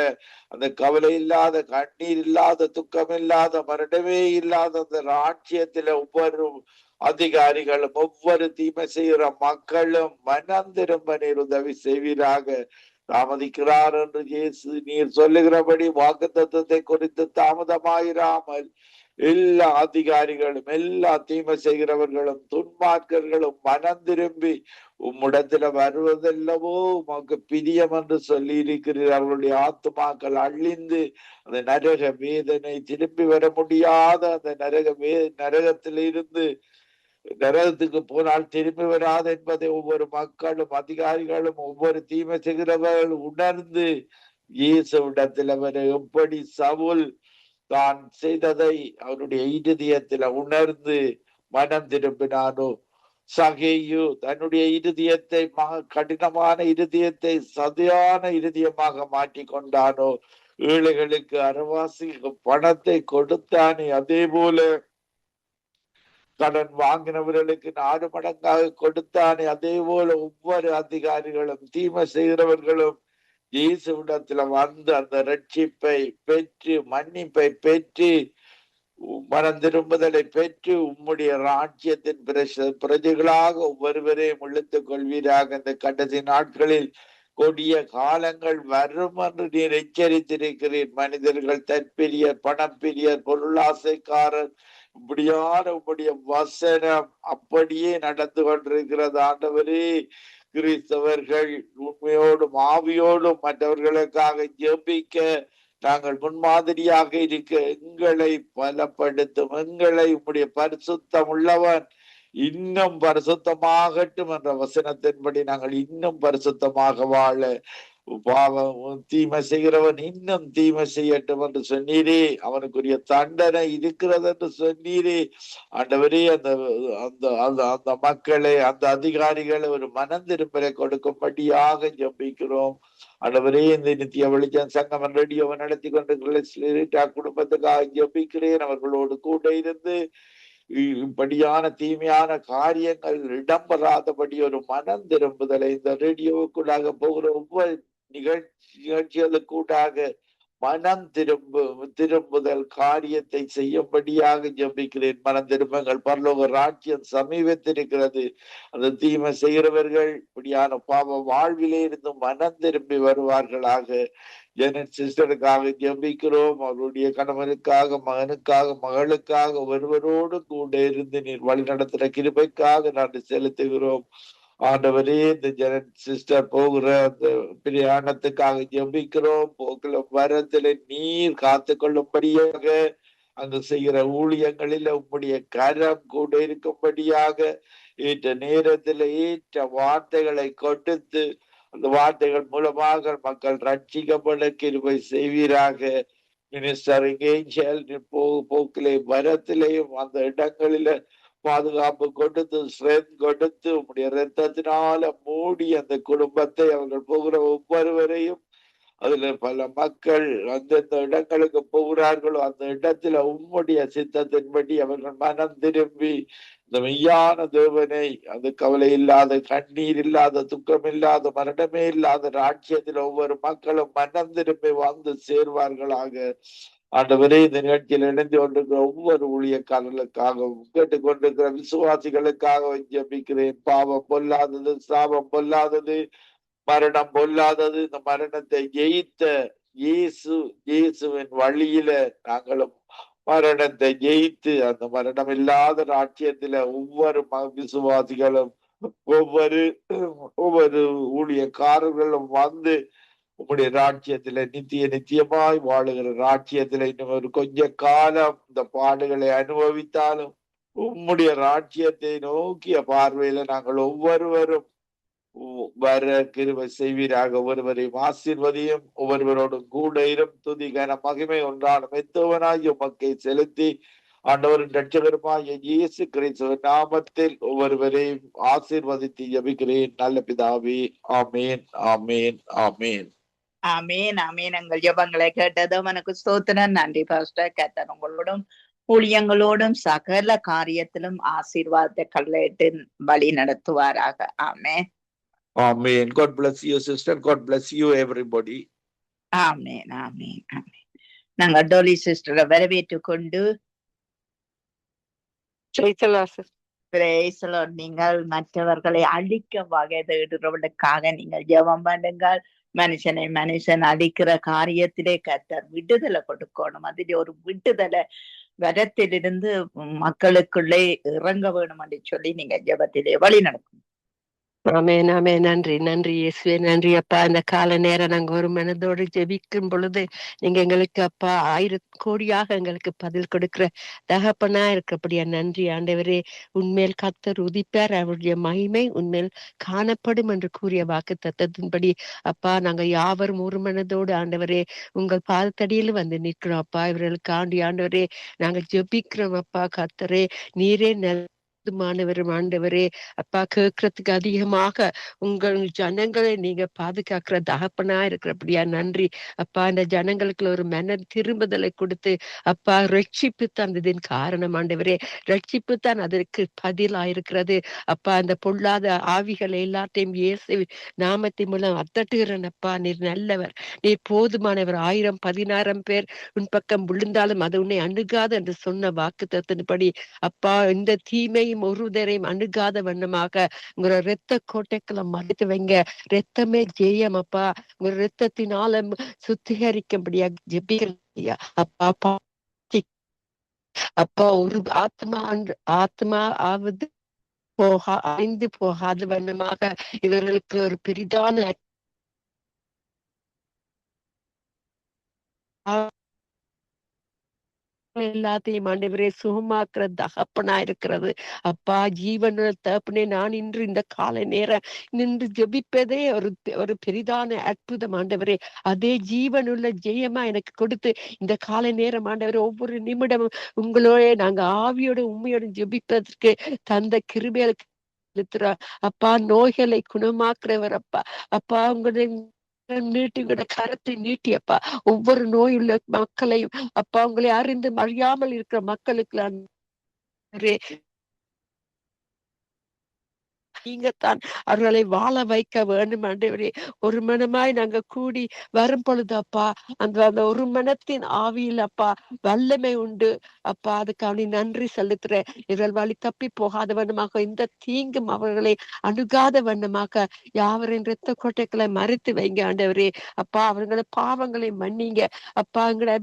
அந்த கவலை இல்லாத, கண்ணீர் இல்லாத, துக்கம் இல்லாத, மரணமே இல்லாத அந்த ராஜ்யத்துல ஒவ்வொரு அதிகாரிகளும் ஒவ்வொரு தீமை செய்கிற மக்களும் மனம் திரும்ப நீர் உதவி செய்வீராக. தாமதிக்கிறார் என்று இயேசு நீர் சொல்லுகிறபடி வாக்குத்தத்தத்தை குறித்து தாமதமாயிராமல் எல்லா அதிகாரிகளும், எல்லா தீமை செய்கிறவர்களும், துன்மார்க்கர்களும் மனம் திரும்பி உம்மிடத்துல வருவதெல்லவோ உமக்கு பிரியம் என்று சொல்லி இருக்கிறீர். அவர்களுடைய ஆத்துமாக்கள் அழிந்து அந்த நரக வேதனை, திரும்பி வர முடியாத அந்த நரகத்தில் இருந்து நரகத்துக்கு போனால் திரும்பி வராது என்பதை ஒவ்வொரு மக்களும், அதிகாரிகளும், ஒவ்வொரு தீமை செய்கிறவர்கள் உணர்ந்து இயேசுவிடத்தில் அவரை எப்படி சவுல் தான் செய்ததை அவருடைய இருதயத்தில் உணர்ந்து மனம் திரும்பினானோ, சகேயு தன்னுடைய இருதயத்தை கடினமான இருதயத்தை சதையான இருதயமாக மாற்றி கொண்டானோ, ஏழைகளுக்கு அரைவாசி பணத்தை கொடுத்தானே, அதே போல கடன் வாங்கினவர்களுக்கு 4 மடங்காக கொடுத்தானே, அதே போல ஒவ்வொரு அதிகாரிகளும், தீமை செய்கிறவர்களும் இயேசுவிடத்துல வந்து அந்த ரட்சிப்பை பெற்று, மன்னிப்பை பெற்று, மனம் திரும்புதலை பெற்று உம்முடைய ராஜ்யத்தின் பிரஜைகளாக ஒவ்வொருவரையும் இழுத்துக் கொள்வீராக. இந்த கடைசி நாட்களில் கொடிய காலங்கள் வரும் என்று நீர் எச்சரித்திருக்கிறீர். மனிதர்கள் தற்பிரியர், பணப்பிரியர், பொருளாசைக்காரர், இப்படியான உம்முடைய வசனம் அப்படியே நடந்து கொண்டிருக்கிறது. ஆண்டவரே, கிறிஸ்தவர்கள் உண்மையோடும் ஆவியோடும் மற்றவர்களுக்காக ஜெபிக்க நாங்கள் முன்மாதிரியாக இருக்க எங்களை பலப்படுத்தும். எங்களை உம்முடைய பரிசுத்தம் உள்ளவன் இன்னும் பரிசுத்தமாகட்டும் என்ற வசனத்தின்படி நாங்கள் இன்னும் பரிசுத்தமாக வாழ பாவம் தீமை செய்கிறவன் இன்னும் தீமை செய்யட்டும் என்று சொன்னீரே, அவனுக்குரிய தண்டனை இருக்கிறது என்று சொன்னீரே. ஆண்டவரே, அந்த அந்த அந்த அந்த மக்களை, அந்த அதிகாரிகளை ஒரு மனம் திரும்பலை கொடுக்கும்படியாக ஜெபிக்கிறோம். ஆண்டவரே, இந்த நித்திய வெளிச்சம் சங்கமம் ரேடியோவை நடத்தி கொண்டிருக்கிற குடும்பத்துக்காக ஜெபிக்கிறேன். அவர்களோடு கூட இருந்து இப்படியான தீமையான காரியங்கள் இடம்பெறாதபடி ஒரு மனம் திரும்புதலை இந்த ரேடியோவுக்குள்ளாக போகிற ஒவ்வொரு நிகழ்ச்சிகளுக்கூடாக மனம் திரும்புதல் காரியத்தை செய்யும்படியாக ஜெபிக்கிறேன். மனம் திரும்புங்கள், பரலோக ராஜ்யம் சமீபத்திருக்கிறது. அந்த தீமை செய்கிறவர்கள் இப்படியான பாவ வாழ்விலே இருந்து மனம் திரும்பி வருவார்களாக. ஜெனட் சிஸ்டருக்காக ஜெபிக்கிறோம். அவருடைய கணவனுக்காக, மகனுக்காக, மகளுக்காக ஒருவரோடு கூட இருந்து நீர் வழி நடத்துகிற கிருபைக்காக நன்றி செலுத்துகிறோம். ஆண்டவரே, இந்த ஜெனட் சிஸ்டர் போகிற அந்த பிரயாணத்துக்காக ஜெபிக்கிறோம். போக்குல வரத்துல நீர் காத்து கொள்ளும்படியாக, அங்கு செய்கிற ஊழியங்களில் உம்முடைய கரம் கூட இருக்கும்படியாக, ஏற்ற நேரத்தில் ஏற்ற வார்த்தைகளை கொடுத்து அந்த வார்த்தைகள் மூலமாக மக்கள் ரட்சிக்கப்பட கிருபை செய்வீராக. மினிஸ்டர் ஏஞ்சல் போக்கிலே வரத்திலேயும் அந்த இடங்களில பாதுகாப்பு கொடுத்து ஸ்ட்ரென்த் கொடுத்து உம்முடைய இரத்தத்தினால மூடி அந்த குடும்பத்தை, அவர்கள் போகிற ஒவ்வொருவரையும், அதுல பல மக்கள் அந்தந்த இடங்களுக்கு போகிறார்களோ அந்த இடத்துல உம்முடைய சித்தத்தின்படி அவர்கள் மனம் திரும்பி இந்த மெய்யான தேவனை, அந்த கவலை இல்லாத, கண்ணீர் இல்லாத, துக்கம் இல்லாத, மரணமே இல்லாத ராஜ்யத்தில் ஒவ்வொரு மக்களும் மனம் திரும்பி வந்து சேர்வார்களாக. ஆண்டவரே, இந்த நிகழ்ச்சியில் இணைந்து கொண்டிருக்கிற ஒவ்வொரு ஊழியக்காரர்களுக்காகவும் கேட்டுக்கொண்டிருக்கிற விசுவாசிகளுக்காக ஜெபிக்கிறேன். பாவம் பொல்லாதது, சாபம் பொல்லாதது, மரணம் பொல்லாதது. இந்த மரணத்தை ஜெயித்த இயேசுவின் வழியில நாங்களும் மரணத்தை ஜெயித்து அந்த மரணம் இல்லாத ராஜ்யத்துல ஒவ்வொரு விசுவாசிகளும், ஒவ்வொரு ஊழியக்காரர்களும் வந்து உம்முடைய ராஜ்யத்துல நித்தியமாய் வாழுகிற ராஜ்யத்துல இன்னும் ஒரு கொஞ்ச காலம் இந்த பாடுகளை அனுபவித்தாலும் உம்முடைய ராஜ்யத்தை நோக்கிய பார்வையில நாங்கள் ஒவ்வொருவரும் வர கிருபை செய்வீராக. ஒவ்வொருவரையும் ஆசீர்வதியும், ஒவ்வொருவரோடும் கூட இரும். துதி கன மகிமை ஒன்றான மெத்தவனாய் உமக்கை செலுத்தி ஆண்டவரின் ரட்சகருமாய் இயேசு கிறிஸ்துவின் நாமத்தில் ஒவ்வொருவரையும் ஆசீர்வதித்து ஜெபிக்கிறேன் நல்ல பிதாவே. ஆமேன், ஆமேன், ஆமேன். ஆமேன், ஆமேன். எங்கள் ஜெபங்களை கேட்டது அவனுக்கு ஸ்தோத்திரம். நன்றி பாஸ்டர். கர்த்தர் உங்களோடும் ஊழியங்களோடும் சகல காரியத்திலும் ஆசீர்வாதத்தை கட்டளையிட்டு வழி நடத்துவாராக. ஆமேன், ஆமேன். God bless you sister. God bless you everybody. ஆமேன், ஆமேன், ஆமேன். நாங்கள் டோலி சிஸ்டரை வரவேற்று கொண்டு நீங்கள் மற்றவர்களை அழிக்க வகை தேடுறவர்களுக்காக நீங்கள் ஜெபம் பண்ணுங்கள். மனுஷன் அழிக்கிற காரியத்திலே கர்த்தர் விடுதலை கொடுக்கணும். அதிலே ஒரு விடுதலை வரத்திலிருந்து மக்களுக்குள்ளே இறங்க வேணும் என்று சொல்லி நீங்க ஜெபத்திலே வழி நடக்கும். ஆமென், ஆமென். நன்றி, நன்றி இயேசுவே, நன்றி அப்பா. இந்த கால நேரம் நாங்க ஒரு மனதோடு ஜெபிக்கும் பொழுது நீங்க எங்களுக்கு அப்பா 1000 கோடியாக எங்களுக்கு பதில் கொடுக்கிற தகப்பனா இருக்கப்படியா நன்றி ஆண்டவரே. உண்மையில் கர்த்தர் உதிப்பார், அவருடைய மகிமை உண்மையில் காணப்படும் என்று கூறிய வாக்கு தத்தத்தின்படி அப்பா நாங்க யாவரும் ஒரு மனதோடு ஆண்டவரே உங்கள் பாதத்தடியில் வந்து நிற்கிறோம் அப்பா. இவர்களுக்கு ஆண்டவரே நாங்க ஜெபிக்கிறோம் அப்பா. கர்த்தரே நீரே மாணவரும் ஆண்டவரே அப்பா, கேட்கறதுக்கு அதிகமாக உங்கள் ஜனங்களை நீங்க பாதுகாக்கிற தகப்பனா இருக்கிறபடியா நன்றி அப்பா. இந்த ஜனங்களுக்கு ஒரு மன திரும்புதலை கொடுத்து அப்பா ரட்சிப்பு தந்ததின் காரணம் ஆண்டவரே. ரட்சிப்பு தான் அதற்கு பதிலாயிருக்கிறது அப்பா. அந்த பொல்லாத ஆவிகளை எல்லாத்தையும் இயேசு நாமத்தின் மூலம் அத்தட்டுகிறேன் அப்பா. நீர் நல்லவர், நீர் போதுமானவர். 1000 10,000 பேர் உன் பக்கம் விழுந்தாலும் அது உன்னை அணுகாது என்று சொன்ன வாக்கு தத்தின்படி அப்பா இந்த தீமை ஒருவரையும் அணுகாத வண்ணமாக உங்களோட இரத்த கோட்டைக்குள்ள மறைத்து வைங்க. இரத்தமே ஜெயம் அப்பா. உங்க இரத்தத்தினால சுத்திகரிக்கும்படியா ஜெபிக்கிறீங்க அப்பா. அப்பா ஒரு ஆத்மா ஆவது அழிந்து போகாத வண்ணமாக இவர்களுக்கு ஒரு பெரிதான எல்லாத்தையும் ஆண்டவரே சுகமாக்குற தகப்பனா இருக்கிறது. அப்பா ஜீவனுள்ள தகப்பனே, நான் இன்று இந்த காலை நேரம் நின்று ஜெபிப்பதே ஒரு பெரிதான அற்புதம் ஆண்டவரே. அதே ஜீவனுள்ள ஜெயமா எனக்கு கொடுத்து இந்த காலை நேரம் ஆண்டவரே ஒவ்வொரு நிமிடமும் உங்களோட நாங்க ஆவியோட உண்மையோட ஜெபிப்பதற்கு தந்த கிருபைகளுக்கு செலுத்துறோம். அப்பா நோய்களை குணமாக்குறவர் அப்பா. அப்பா உங்களுடைய உங்களோட கரத்தை நீட்டியப்பா ஒவ்வொரு நோயுள்ள மக்களையும் அப்பா உங்களை அறிந்து அறியாமல் இருக்கிற மக்களுக்கு நீங்கத்தான் அவர்களை வாழ வைக்க வேண்டும் ஆண்டவரே. ஒரு மனமாய் நாங்க கூடி வரும் பொழுது அப்பா அந்த அந்த ஒரு மனத்தின் ஆவியில் அப்பா வல்லமை உண்டு அப்பா. அதுக்கு அவனை நன்றி செலுத்துறேன். இவர்கள் வழி தப்பி போகாத வண்ணமாக இந்த தீங்கும் அவர்களை அணுகாத வண்ணமாக யாவரின் இரத்த கோட்டைகளை மறைத்து வைங்க ஆண்டவரே. அப்பா அவர்களோட பாவங்களை மன்னிங்க அப்பா. எங்களோட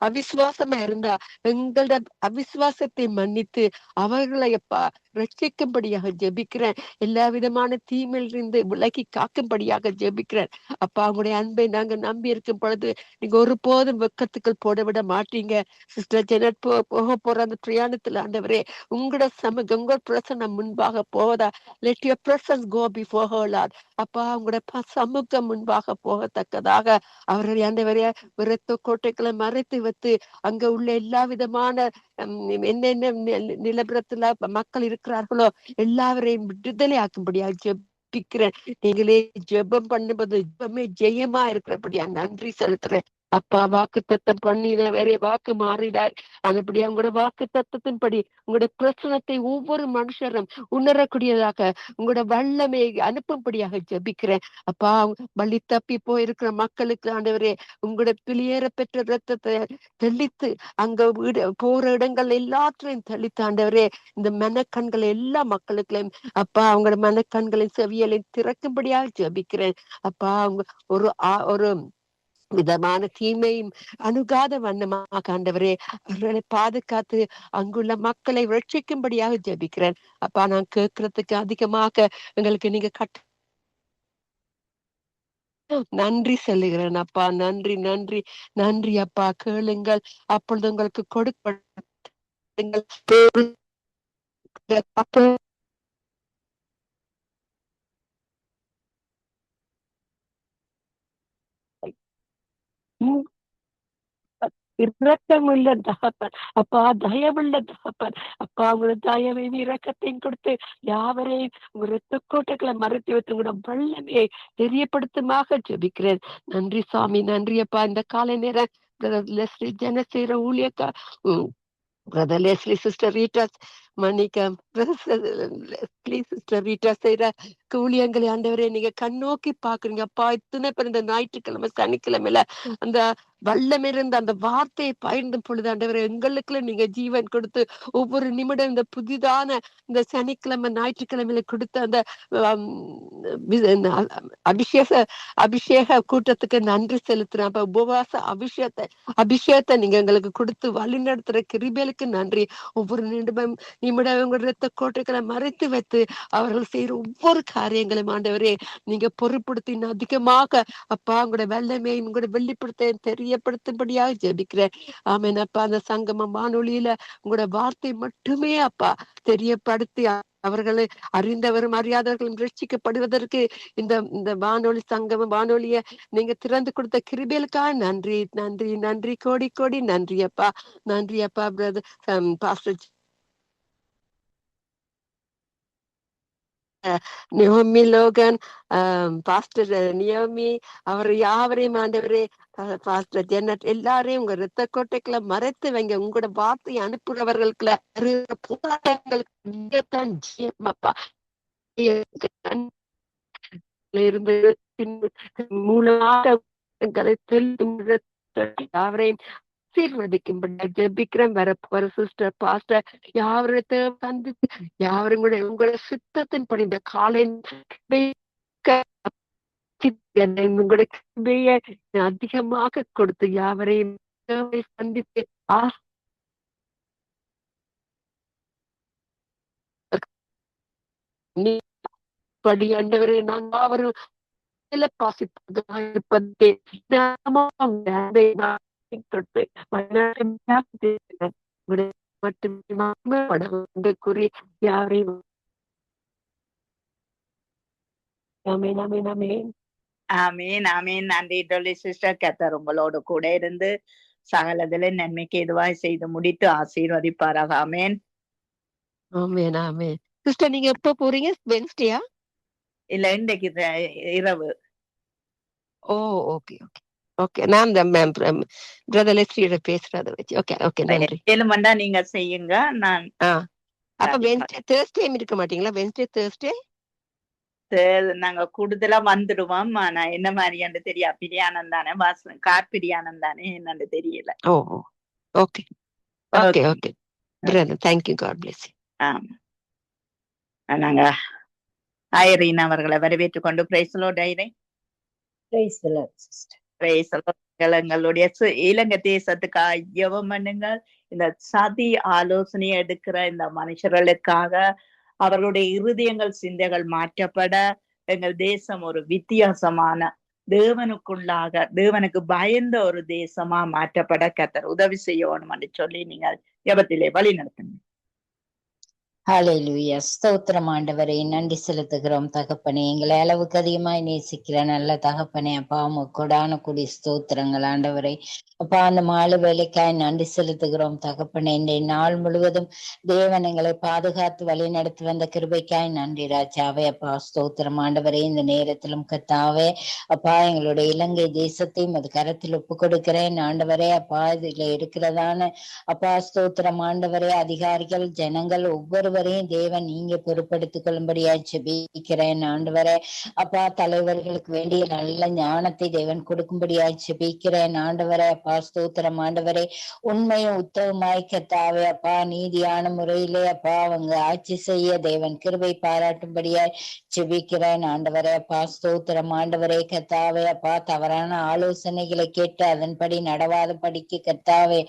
அவிசுவாசமா இருந்தா எங்களோட அவிசுவாசத்தை மன்னித்து அவர்களை அப்பா ரட்சிக்கும்படியாக ஜெபிக்கிறேன். எல்லா விதமான தீமையிலிருந்து விலகி காக்கும்படியாக ஜெபிக்கிறேன் அப்பா. உங்களுடைய அன்பை நாங்க நம்பி இருக்கும் பொழுது நீங்க ஒருபோதும் வெக்கத்துக்கள் போட விட மாட்டீங்க. சிஸ்டர் ஜெனட் போக போற அந்த பிரயாணத்துல ஆண்டவரே உங்களோட உங்க பிரசனம் முன்பாக போவதா. Let your presence go before her Lord. அப்பா உங்களோட சமூகம் முன்பாக போகத்தக்கதாக அவர்கள் ஆண்டவரே விரத்த கோட்டைகளை மறைத்து வைத்து அங்க உள்ள எல்லா விதமான என்னென்ன நிலபுரத்துல மக்கள் இருக்கிறார்களோ எல்லாவரையும் விடுதலை ஆக்கும்படியா ஜெபிக்கிறேன். நீங்களே ஜெபம் பண்ணும்போது ஜெபமே ஜெயமா இருக்கிறபடியா நன்றி செலுத்துறேன் அப்பா. வாக்கு தத்தம் பண்ணினவரே வாக்கு மாறினார். அதுபடி உங்களோட வாக்கு தத்தத்தின்படி உங்களோட பிரச்சனத்தை ஒவ்வொரு மனுஷரும் உணரக்கூடியதாக உங்களோட வல்லமையை அனுப்பும்படியாக ஜெபிக்கிறேன் அப்பா. வழி தப்பி போயிருக்கிற மக்களுக்கு ஆண்டவரே உங்களோட பிளியேற பெற்ற ரத்தத்தை தெளித்து அங்க போற இடங்கள் எல்லாத்தையும் தெளித்து ஆண்டவரே இந்த மனக்கண்களை எல்லா மக்களுக்களையும் அப்பா அவங்களோட மனக்கண்களை செவியலை திறக்கும்படியாக ஜெபிக்கிறேன் அப்பா. அவங்க ஒரு விதமான தீமையும் அணுகாத வண்ணமாக ஆண்டவரே அவர்களை பாதுகாத்து அங்குள்ள மக்களை ரட்சிக்கும்படியாக ஜெபிக்கிறேன் அப்பா. நான் கேட்கறதுக்கு அதிகமாக எங்களுக்கு நீங்க நன்றி சொல்லுகிறேன் அப்பா. நன்றி நன்றி நன்றி அப்பா. கேளுங்கள் அப்பொழுது உங்களுக்கு கொடுங்கள். இரக்கமுள்ள தகப்பன் அப்பா. தயவுள்ள தகப்பன் அப்பா. உங்களோட தயவையும் இரக்கத்தையும் கொடுத்து யாவரையும் உங்க இரத்த கோட்டைகளை மறைத்து வைத்து உங்களோட வல்லமையை தெரியப்படுத்துமாக ஜெபிக்கிறேன். நன்றி சாமி. நன்றி அப்பா. இந்த காலை நேரம் லெஸ்லி ஜென செய்யற ஊழியக்கா Brother Leslie, Sister Rita, மன்னிக்கம் சிஸ்டர் ரீட்டா செய்யற ஊழியங்களை ஆண்டவரே நீங்க கண்ணோக்கி பாக்குறீங்க அப்பா. இத்தனை பேர் இந்த ஞாயிற்றுக்கிழமை சனிக்கிழமையில அந்த வல்லம் இருந்த அந்த வார்த்தையை பகிர்ந்து பொழுது ஆண்டவரே எங்களுக்குள்ள நீங்க ஜீவன் கொடுத்து ஒவ்வொரு நிமிடம் இந்த புதிதான இந்த சனிக்கிழமை ஞாயிற்றுக்கிழமையில கொடுத்த அந்த அபிஷேக கூட்டத்துக்கு நன்றி செலுத்துறேன் அப்ப. உபவாச அபிஷேகத்தை நீங்க எங்களுக்கு கொடுத்து வழி நடத்துற கிருபைகளுக்கு நன்றி. ஒவ்வொரு நிமிடம் உங்களோட இரத்த கோட்டைகளை மறைத்து வைத்து அவர்கள் செய்யற ஒவ்வொரு காரியங்களும் ஆண்டவரே நீங்க பொறுப்படுத்தி அதிகமாக அப்பா உங்களோட வல்லமையை உங்களோட வெளிப்படுத்த தெரியப்படுத்தும்படியாக ஜெபிக்கிறேன் ஆமேன் அப்பா. அந்த சங்கம வானொலியில உங்களோட வார்த்தை மட்டுமே அப்பா தெரியப்படுத்தி அவர்களை அறிந்தவரும் அறியாதவர்களும் ரட்சிக்கப்படுவதற்கு இந்த வானொலி சங்கம வானொலிய நீங்க திறந்து கொடுத்த கிருபைகளுக்காக நன்றி நன்றி நன்றி கோடி கோடி நன்றி அப்பா. நன்றி அப்பா. Brother pastor Naomi Logan, pastor Naomi அவர் யாவரையும் ஆண்டவரே பாஸ்டர் ஜெனட் எல்லாரையும் உங்க இரத்த கோட்டைக்குள்ள மறைத்து வைங்க. உங்களோட வார்த்தையை அனுப்புறவர்களுக்குள்ள போராட்டங்களுக்கு ஜீவமப்பா இருந்து மூலமாக யாவரையும் ஆசீர்வதிக்கும்படி ஜெபிக்கிறேன். வர சிஸ்டர் பாஸ்டர் யாவரத்தை சந்தித்து யாவரும் கூட உங்களோட சித்தத்தின்படி இந்த காலை உங்களுடைய கிருபையை அதிகமாக கொடுத்து யாவரையும் சந்தித்து படி ஆண்டவரே நாங்கள் அவரும் பாசிப்பதாக இருப்பதே தொட்டு மட்டுமே கூறி யாரையும் ஆமேன் ஆமேன் ஆமேன். ஆமீன் ஆமீன். நன்றி டொலி சிஸ்டர். கர்த்தர் உங்களோடு கூட இருந்து சகலதிலே நன்மைக்கு எதுவாய் செய்து முடித்து ஆசீர்வதிப்பாராக. ஆமேன். ஆமேன் ஆமேன். சிஸ்டர் நீங்க எப்ப போறீங்க? வென்ஸ்டேயா? இல்ல இன்றைக்கு இரவு. ஓ ஓகே ஓகே ஓகே. நான் இந்த பிரதர் லெஸ்லியோட பேசுறத வச்சு. ஓகே ஓகே நன்றி. ஏழுமண்டா நீங்க செய்யுங்க. நான் அப்ப வென்ஸ்டே தேர்ஸ்டே இருக்க மாட்டீங்களா? வென்ஸ்டே தேர்ஸ்டே நாங்க கூடுதலா வந்துடுவோம். ஆனா என்ன மாதிரியான்னு தெரியா. பிரியாணம் தானே, கார் பிரியாணம் தானே, என்னன்னு தெரியல. Oh okay okay okay brother. Thank you. God bless you. நாங்க ஐரீன் அவர்களை வரவேற்றுக் கொண்டு praise Lord Irene. Praise the Lord sister. Praise Lord. எங்களுடைய இலங்கை தேசத்துக்காக ஜெபம் பண்ணுங்கள். இந்த சதி ஆலோசனை எடுக்கிற இந்த மனுஷர்களுக்காக அவர்களுடைய இருதயங்கள் சிந்தைகள் மாற்றப்பட, எங்கள் தேசம் ஒரு வித்தியாசமான தேவனுக்குள்ளாக தேவனுக்கு பயந்த ஒரு தேசமா மாற்றப்பட கர்த்தர் உதவி செய்யணும் என்று சொல்லி நீங்கள் ஜெபத்திலே வழி நடத்துங்க. ஹல்லேலூயா. ஸ்தோத்திரம் ஆண்டவரே, நன்றி செலுத்துகிறோம் தகப்பனே. எங்களை அளவுக்கு அதிகமாய் நேசிக்கிற நல்ல தகப்பனே அப்பா, கொடான கூடி ஸ்தோத்திரங்கள் ஆண்டவரே அப்பா. அந்த மாலை வேலைக்காய் நன்றி செலுத்துகிறோம் தகப்பனே. இந்த நாள் முழுவதும் தேவன் எங்களை பாதுகாத்து வழி நடத்தி வந்த கிருபைக்காய் நன்றி ராஜாவே அப்பா. ஸ்தோத்திரம் ஆண்டவரே. இந்த நேரத்திலும் கர்த்தாவே அப்பா, எங்களுடைய இலங்கை தேசத்தையும் அது கரத்தில் ஒப்பு கொடுக்கிறேன் ஆண்டவரே அப்பா. இதுல இருக்கிறதான அப்பா ஸ்தோத்திரம் ஆண்டவரே, அதிகாரிகள் ஜனங்கள் ஒவ்வொருவரையும் தேவன் நீங்க பொறுப்படுத்திக் கொள்ளும்படியாய் ஜெபிக்கிறேன் ஆண்டவரே அப்பா. தலைவர்களுக்கு வேண்டிய நல்ல ஞானத்தை தேவன் கொடுக்கும்படியாய் ஜெபிக்கிறேன் ஆண்டவரே அப்பா. ஸ்தோத்திரம் ஆண்டவரே. உண்மையும் உத்தவமாய் கர்த்தாவே அப்பா, நீதியான முறையிலே அப்பா அவங்க ஆட்சி செய்ய தேவன் கிருபை பாராட்டும்படியாய் ஜெபிக்கிறேன் ஆண்டவரே அப்பா. ஸ்தோத்திரம் ஆண்டவரே கர்த்தாவே அப்பா. தவறான ஆலோசனைகளை கேட்டு அதன்படி நடவாத படிக்கு கர்த்தாவே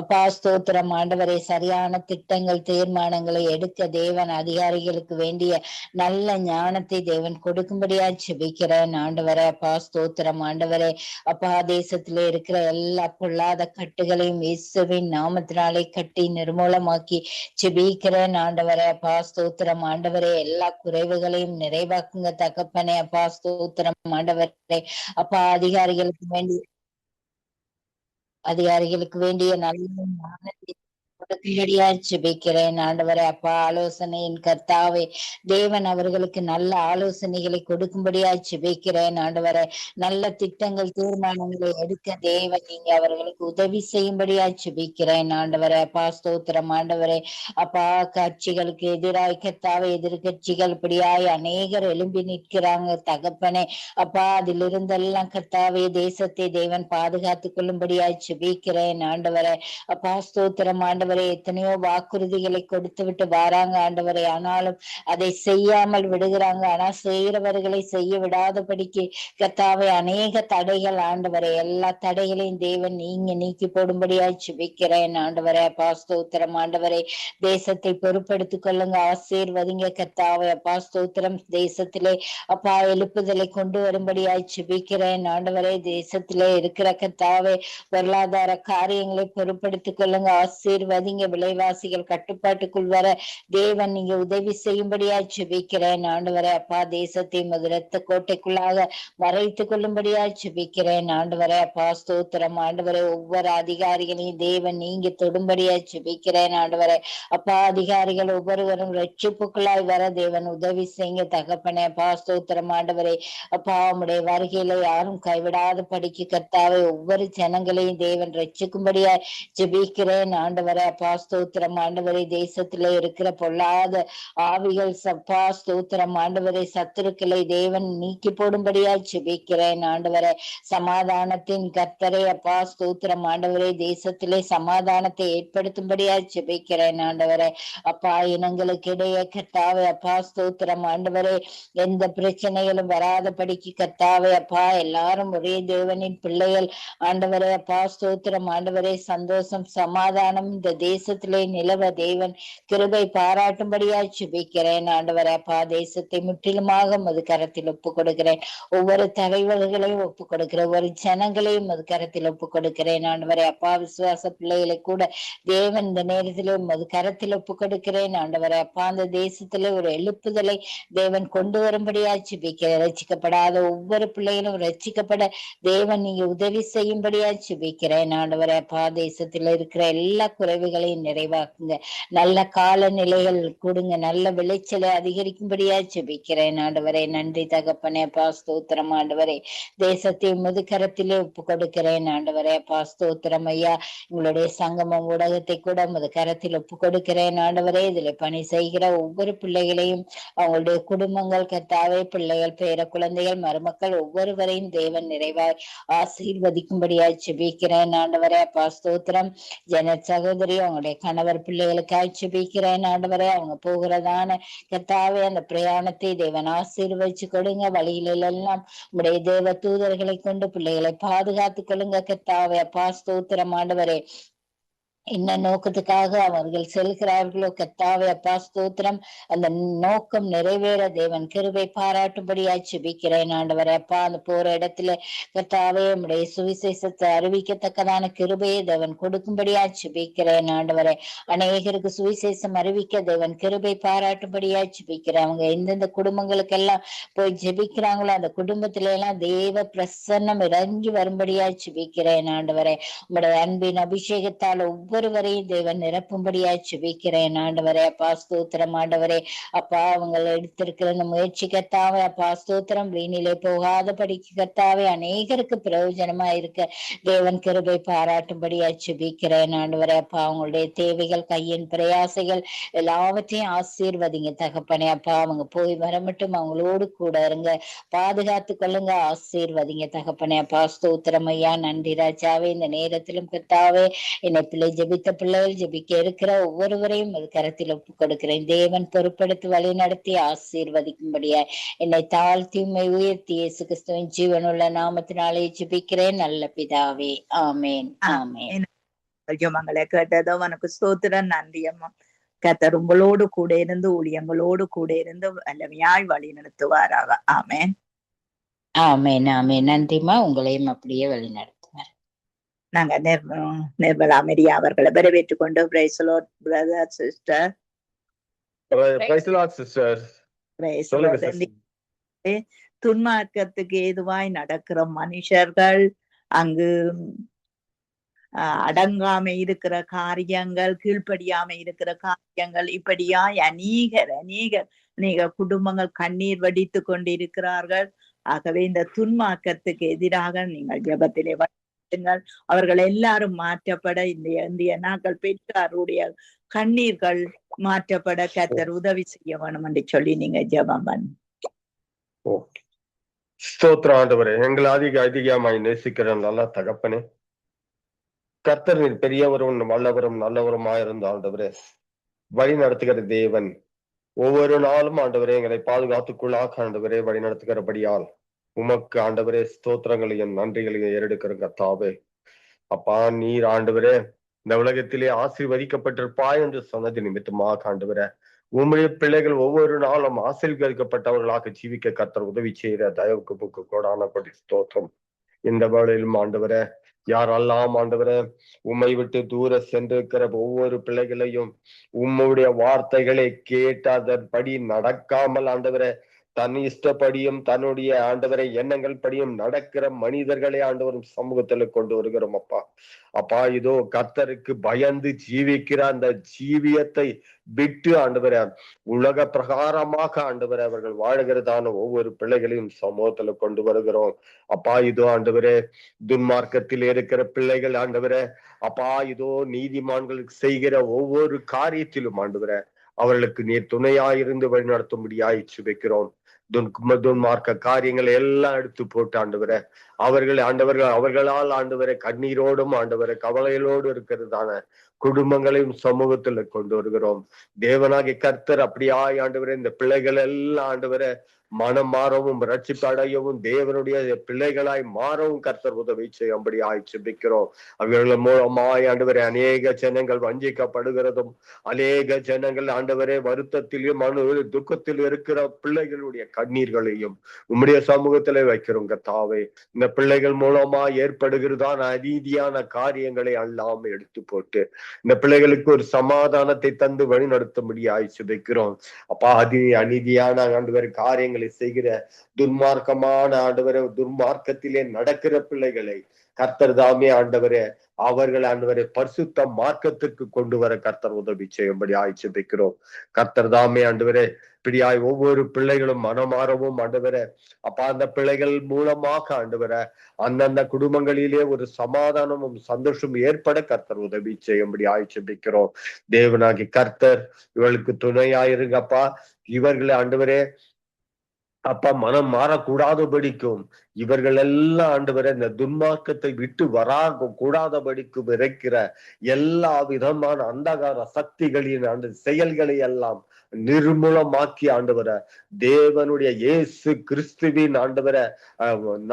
அப்பா. ஸ்தோத்திரம் ஆண்டவரே. சரியான திட்டங்கள் தீர்மானங்களை எடுக்க தேவன் அதிகாரிகளுக்கு வேண்டிய நல்ல ஞானத்தை தேவன் கொடுக்கும்படியா ஜெபிக்கிறேன் ஆண்டவரே அப்பா. ஸ்தோத்திரம் ஆண்டவரே அப்பா. தேசத்திலே இருக்கிற எல்லா பொல்லாத கட்டுகளையும் இயேசுவின் நாமத்தினாலே கட்டி நிர்மூலமாக்கி ஜெபிக்கிறேன் ஆண்டவரே அப்பா. ஸ்தோத்திரம் ஆண்டவரே. எல்லா குறைவுகளையும் நிறைவாக்குங்க தகப்பனே அப்பா. ஸ்தோத்திரம் ஆண்டவரே அப்பா. அதிகாரிகளுக்கு வேண்டிய நல்ல ஞானத்தை கொடுக்கும்படியா ஜெபிக்கிறேன் ஆண்டவரே அப்பா. ஆலோசனையின் கர்த்தாவே தேவன் அவர்களுக்கு நல்ல ஆலோசனைகளை கொடுக்கும்படியா ஜெபிக்கிறேன் ஆண்டவரே. நல்ல திட்டங்கள் தீர்மானங்களை எடுக்க தேவன் நீங்க அவர்களுக்கு உதவி செய்யும்படியா ஜெபிக்கிறேன் ஆண்டவரே அப்பா. ஸ்தோத்திரம் ஆண்டவரே அப்பா. கட்சிகளுக்கு எதிராய் கர்த்தாவே எதிர்கட்சிகள் இப்படியாய் அநேகர் எழும்பி நிற்கிறாங்க தகப்பனே அப்பா. அதிலிருந்தெல்லாம் கர்த்தாவே தேசத்தை தேவன் பாதுகாத்துக் கொள்ளும்படியாய் ஜெபிக்கிறேன் ஆண்டவரே அப்பா. ஸ்தோத்திரம் ஆண்டவரே. எத்தனையோ வாக்குறுதிகளை கொடுத்து விட்டு வராங்க ஆண்டவரே, ஆனாலும் அதை செய்யாமல் விடுகிறாங்க. ஆனா செய்கிறவர்களை செய்ய விடாதபடிக்கு கர்த்தாவே அநேக தடைகள் ஆண்டவரே. எல்லா தடைகளையும் தேவன் நீங்க நீக்கி போடும்படியாய் ஜெபிக்கிறேன் ஆண்டவரே அப்பா. ஸ்தோத்திரம் ஆண்டவரே. தேசத்தை பொறுப்படுத்திக் கொள்ளுங்க, ஆசீர்வதிங்க கர்த்தாவே அப்பா. ஸ்தோத்திரம். தேசத்திலே அப்பா எழுப்புதலை கொண்டு வரும்படியாய் ஜெபிக்கிறேன் ஆண்டவரே. தேசத்திலே இருக்கிற கர்த்தாவே பொருளாதார காரியங்களை பொறுப்படுத்திக் கொள்ளுங்க, ஆசீர்வதிங்க. விலைவாசிகள் கட்டுப்பாட்டுக்குள் வர தேவன் நீங்க உதவி செய்யும்படியா ஜெபிக்கிறேன் ஆண்டவரே அப்பா. தேசத்தை இரத்த கோட்டைக்குள்ளாக மறைத்துக் கொள்ளும்படியா ஜெபிக்கிறேன் ஆண்டவரே அப்பா. ஸ்தோத்திரம் ஆண்டவரே. ஒவ்வொரு அதிகாரிகளையும் தேவன் நீங்க தொடும்படியா ஜெபிக்கிறேன் ஆண்டவரே அப்பா. அதிகாரிகள் ஒவ்வொருவரும் ரட்சிப்புக்குள்ளாய் வர தேவன் உதவி செய்யுங்க தகப்பனே அப்பா. ஸ்தோத்திரம் ஆண்டவரே அப்பா. உம்முடைய வருகையில யாரும் கைவிடாத படிக்கு கர்த்தாவே ஒவ்வொரு ஜனங்களையும் தேவன் ரட்சிக்கும்படியா ஜெபிக்கிறேன் ஆண்டவரே அப்பா. ஸ்தோத்திரம் ஆண்டவரே. தேசத்திலே இருக்கிற பொல்லாத ஆவிகள் சப்பா ஸ்தோத்திரம் ஆண்டவரே சத்துருக்களை தேவன் நீக்கி போடும்படியா ஜெபிக்கிறேன் ஆண்டவரே. சமாதானத்தின் கர்த்தரே அப்பா. ஸ்தோத்திரம் ஆண்டவரே. தேசத்திலே சமாதானத்தை ஏற்படுத்தும்படியா ஜெபிக்கிறேன் ஆண்டவரே அப்பா. இனங்களுக்கு இடையே கர்த்தாவே அப்பா. ஸ்தோத்திரம் ஆண்டவரே. எந்த பிரச்சனைகளும் வராதபடிக்கு கர்த்தாவே அப்பா. எல்லாரும் ஒரே தேவனின் பிள்ளைகள் ஆண்டவரே அப்பா. ஸ்தோத்திரம் ஆண்டவரே. சந்தோஷம் சமாதானம் இந்த தேசத்திலே நிலவ தேவன் கிருபை பாராட்டும்படியாய் ஜெபிக்கிறேன் ஆண்டவரே. அப்பா தேசத்தை முற்றிலுமாக உமது கரத்தில் ஒப்பு கொடுக்கிறேன். ஒவ்வொரு தலைவர்களையும் ஒப்பு கொடுக்கிறேன். ஒவ்வொரு ஜனங்களையும் உமது கரத்தில் ஒப்பு கொடுக்கிறேன் ஆண்டவரே. அப்பா விசுவாச பிள்ளைகளை கூட தேவன் இந்த நேரத்திலே உமது கரத்தில் ஒப்பு கொடுக்கிறேன் ஆண்டவரே. அப்பா அந்த தேசத்திலே ஒரு எழுப்புதலை தேவன் கொண்டு வரும்படியா ஜெபிக்கிறேன். ரட்சிக்கப்படாத ஒவ்வொரு பிள்ளைகளும் ரட்சிக்கப்பட தேவன் நீங்க உதவி செய்யும்படியா ஜெபிக்கிறேன் ஆண்டவரே. அப்பா தேசத்துல இருக்கிற எல்லா குறைவுகளையும் நிறைவாக்குங்க. நல்ல காலநிலைகள் கொடுங்க. நல்ல விளைச்சலை அதிகரிக்கும்படியா ஜெபிக்கிறேன் ஆண்டவரே. நன்றி தகப்பனே. அப்பா ஸ்தோத்திரம் ஆண்டவரே. தேசத்தை உமது கரத்திலே ஒப்பு கொடுக்கிறேன் ஆண்டவரே. அப்பா ஸ்தோத்திரம் ஐயா. உங்களுடைய சங்கமம் ஊடகத்தை கூட உமது கரத்தில் ஒப்பு கொடுக்கிறேன் ஆண்டவரே. இதுல பணி செய்கிற ஒவ்வொரு பிள்ளைகளையும் அவங்களுடைய குடும்பங்கள் கர்த்தாவே, பிள்ளைகள் பேர குழந்தைகள் மருமக்கள் ஒவ்வொருவரையும் தேவன் நிறைவாய் ஆசீர்வதிக்கும்படியாய் ஜெபிக்கிறேன் ஆண்டவரே. அப்பா ஸ்தோத்திரம். ஜெனட் சகோதரி அவங்களுடைய கணவர் பிள்ளைகளுக்காய் ஜெபிக்கிறேன் ஆண்டவரே. அவங்க போகிறதான கர்த்தாவே அந்த பிரயாணத்தை தேவன் ஆசீர்வதிச்சு கொடுங்க. வழியிலெல்லாம் உடைய தேவ தூதர்களை கொண்டு பிள்ளைகளை பாதுகாத்துக் கொள்ளுங்க கர்த்தாவே. அப்பா ஸ்தோத்திரம் ஆண்டவரே. என்ன நோக்கத்துக்காக அவர்கள் செல்கிறார்களோ கர்த்தாவே அப்பா ஸ்தோத்திரம், அந்த நோக்கம் நிறைவேற தேவன் கிருபை பாராட்டும்படியாய் ஜெபிக்கிறேன் ஆண்டவரே. அப்பா அந்த போற இடத்துல கர்த்தாவே உம்முடைய சுவிசேஷத்தை அறிவிக்கத்தக்கதான கிருபையை தேவன் கொடுக்கும்படியாய் ஜெபிக்கிறேன் ஆண்டவரே. அநேகருக்கு சுவிசேஷம் அறிவிக்க தேவன் கிருபை பாராட்டும்படியாய் ஜெபிக்கிறேன். அவங்க எந்தெந்த குடும்பங்களுக்கெல்லாம் போய் ஜெபிக்கிறாங்களோ அந்த குடும்பத்தில எல்லாம் தேவ பிரசன்னம் இறங்கி வரும்படியாய் ஜெபிக்கிறேன் ஆண்டவரே. உம்முடைய அன்பின் அபிஷேகத்தால் ஒவ்வொருவரையும் தேவன் நிரப்பும்படியாய் ஜெபிக்கிறேன் ஆண்டவரே. அப்பா ஸ்தோத்திரம் ஆண்டவரே. அப்பா அவங்க எடுத்திருக்கிற இந்த முயற்சி கர்த்தாவே அப்பா ஸ்தோத்திரம் வீணிலே போகாத படிக்க கர்த்தாவே அநேகருக்கு பிரயோஜனமா இருக்க தேவன் கிருபை பாராட்டும்படியாய் ஜெபிக்கிறேன் ஆண்டவரே. அப்பா அவங்களுடைய தேவைகள் கையின் பிரயாசைகள் எல்லாவற்றையும் ஆசீர்வதிங்க தகப்பனே. அப்பா அவங்க போய் வர மட்டும் அவங்களோடு கூட இருங்க, பாதுகாத்து கொள்ளுங்க, ஆசீர்வதிங்க தகப்பனே. அப்பா ஸ்தோத்திரம் ஐயா. நன்றி ராஜாவே. இந்த நேரத்திலும் கர்த்தாவே என்னை பிள்ளை ஜெபித்த பிள்ளைகள் ஜெபிக்க இருக்கிற ஒவ்வொருவரையும் அது கரத்தில் ஒப்புக் கொடுக்கிறேன். தேவன் பொறுப்படுத்தி வழி நடத்தி ஆசீர்வதிக்கும்படியா என்னை தாழ்த்தி உம்மை உயர்த்தி இயேசு கிறிஸ்துவின் ஜீவனுள்ள நாமத்தினாலே ஜெபிக்கிறேன் நல்ல பிதாவே. ஆமேன் ஆமேன். ஜெபங்களை கேட்டதோ உனக்கு ஸ்தோத்திரம். நன்றி அம்மா. கர்த்தர் உங்களோடு கூட இருந்து ஊழியங்களோடு கூட இருந்து வல்லமையாய் வழி நடத்துவாராக. ஆமேன் ஆமேன் ஆமேன். நன்றிமா. உங்களையும் அப்படியே வழி நடத்துவார். நாங்க நிர்மலா மெரியா அவர்களை வரவேற்றுக் கொண்டு praise the Lord brother sister. Praise the Lord sister. Praise the Lord. துன்மார்க்கத்துக்கு ஏதுவாய் நடக்கிற மனுஷர்கள், அங்கு அடங்காம இருக்கிற காரியங்கள், கீழ்ப்படியாம இருக்கிற காரியங்கள், இப்படியாய் அநேக குடும்பங்கள் கண்ணீர் வடித்து கொண்டிருக்கிறார்கள். ஆகவே இந்த துன்மார்க்கத்துக்கு எதிராக நீங்கள் ஜெபத்திலே அவர்கள் எல்லாரும் மாற்றப்பட இந்த நாட்கள் பெற்றாருடைய கண்ணீர்கள் மாற்றப்பட கர்த்தர் உதவி செய்ய வேணும் என்று சொல்லி நீங்க ஜெபம் பண்ணு. ஸ்தோத்திரம் ஆண்டவரே. எங்களை அதிகமாய் நேசிக்கிற நல்ல தகப்பனே, கர்த்தர் பெரியவரும் வல்லவரும் நல்லவருமாயிருந்த ஆண்டவரே, வழி நடத்துகிற தேவன், ஒவ்வொரு நாளும் ஆண்டவரே எங்களை பாதுகாத்துக்குள்ளாக ஆண்டவரே வழி நடத்துகிறபடியால் உமக்கு ஆண்டவரே ஸ்தோத்திரங்களையும் நன்றிகளையும் ஏறெடுக்கிற கர்த்தாவே. அப்பா நீர் ஆண்டவரே இந்த உலகத்திலே ஆசீர்வதிக்கப்பட்டிருப்பாய் என்று சொன்னது நிமித்தமாக ஆண்டவரே உம்முடைய பிள்ளைகள் ஒவ்வொரு நாளும் ஆசீர்வதிக்கப்பட்டவர்களாக ஜீவிக்க கர்த்தர் உதவி செய்கிற தயவுக்கு புக்கு கோடான கொடி ஸ்தோத்திரம். இந்த வேளையிலும் ஆண்டவரே யாரெல்லாம் ஆண்டவரே உம்மை விட்டு தூர சென்றிருக்கிற ஒவ்வொரு பிள்ளைகளையும் உம்முடைய வார்த்தைகளை கேட்டு அதன்படி நடக்காமல் ஆண்டவரே தன் இஷ்டப்படியும் தன்னுடைய ஆண்டவரை எண்ணங்கள் படியும் நடக்கிற மனிதர்களை ஆண்டவரும் சமூகத்துல கொண்டு வருகிறோம் அப்பா. இதோ கர்த்தருக்கு பயந்து ஜீவிக்கிற அந்த ஜீவியத்தை விட்டு ஆண்டவரை உலக பிரகாரமாக ஆண்டவரை அவர்கள் வாழுகிறதான ஒவ்வொரு பிள்ளைகளையும் சமூகத்துல கொண்டு வருகிறோம் அப்பா. இதோ ஆண்டவரே துன்மார்க்கத்தில் இருக்கிற பிள்ளைகள் ஆண்டவரே அப்பா, இதோ நீதிமான்களுக்கு செய்கிற ஒவ்வொரு காரியத்திலும் ஆண்டவரை அவர்களுக்கு நீர் துணையாயிருந்து வழிநடத்தும்படியாய் சுபிக்கிறோம். துன்மார்க்க காரியங்களை எல்லாம் எடுத்து போட்டு ஆண்டவரை அவர்களால் ஆண்டவரை கண்ணீரோடும் ஆண்டவரை கவலைகளோடு இருக்கிறதான குடும்பங்களையும் சமூகத்துல கொண்டு வருகிறோம். தேவனாகிய கர்த்தர் அப்படியாய் ஆண்டவரை இந்த பிள்ளைகள் எல்லாம் ஆண்டவரை மனம் மாறவும் ரட்சிப்பு அடையவும் தேவனுடைய பிள்ளைகளாய் மாறவும் கர்த்தர் உதவி செய்யும்படி ஜெபிக்கிறோம். அவர்கள் மூலமாய் ஆண்டவரே அநேக ஜனங்கள் வஞ்சிக்கப்படுகிறதும் அநேக ஜனங்கள் ஆண்டவரே வருத்தத்திலும் துக்கத்தில் இருக்கிற பிள்ளைகளுடைய கண்ணீர்களையும் உம்முடைய சமூகத்திலே வைக்கிறோம் கர்த்தாவே. இந்த பிள்ளைகள் மூலமா ஏற்படுகிறதான அநீதியான காரியங்களை அல்லாம எடுத்து போட்டு இந்த பிள்ளைகளுக்கு ஒரு சமாதானத்தை தந்து வழி நடத்தும்படியாய் ஜெபிக்கிறோம். அப்பா அநீதியான ஆண்டவர் காரியங்களை செய்கிற துன்மார்க்கமான ஆண்டவரை துன்மார்க்கத்திலே நடக்கிற பிள்ளைகளை கர்த்தர் தாமே ஆண்டவரே அவர்கள் ஆண்டவரை பரிசுத்த மார்க்கத்திற்கு கொண்டு வர கர்த்தர் உதவி செய்யும்படி ஜெபிக்கிறோம். கர்த்தர் தாமே ஆண்டவரே இப்படியாய் ஒவ்வொரு பிள்ளைகளும் மனமாறவும் ஆண்டவரே அப்பா அந்த பிள்ளைகள் மூலமாக ஆண்டவரே அந்தந்த குடும்பங்களிலே ஒரு சமாதானமும் சந்தோஷம் ஏற்பட கர்த்தர் உதவி செய்யும்படி ஜெபிக்கிறோம். தேவனாகி கர்த்தர் இவர்களுக்கு துணையாயிருங்கப்பா. இவர்களை ஆண்டவரே அப்பா மனம் மாறக்கூடாதபடிக்கும் இவர்கள் எல்லாம் ஆண்டவரே இந்த துன்மார்க்கத்தை விட்டு கூடாதபடிக்கும் இருக்கிற எல்லா விதமான அந்தகார சக்திகளின் செயல்களை எல்லாம் நிர்மூலமாக்கி ஆண்டவர தேவனுடைய இயேசு கிறிஸ்துவின் ஆண்டவர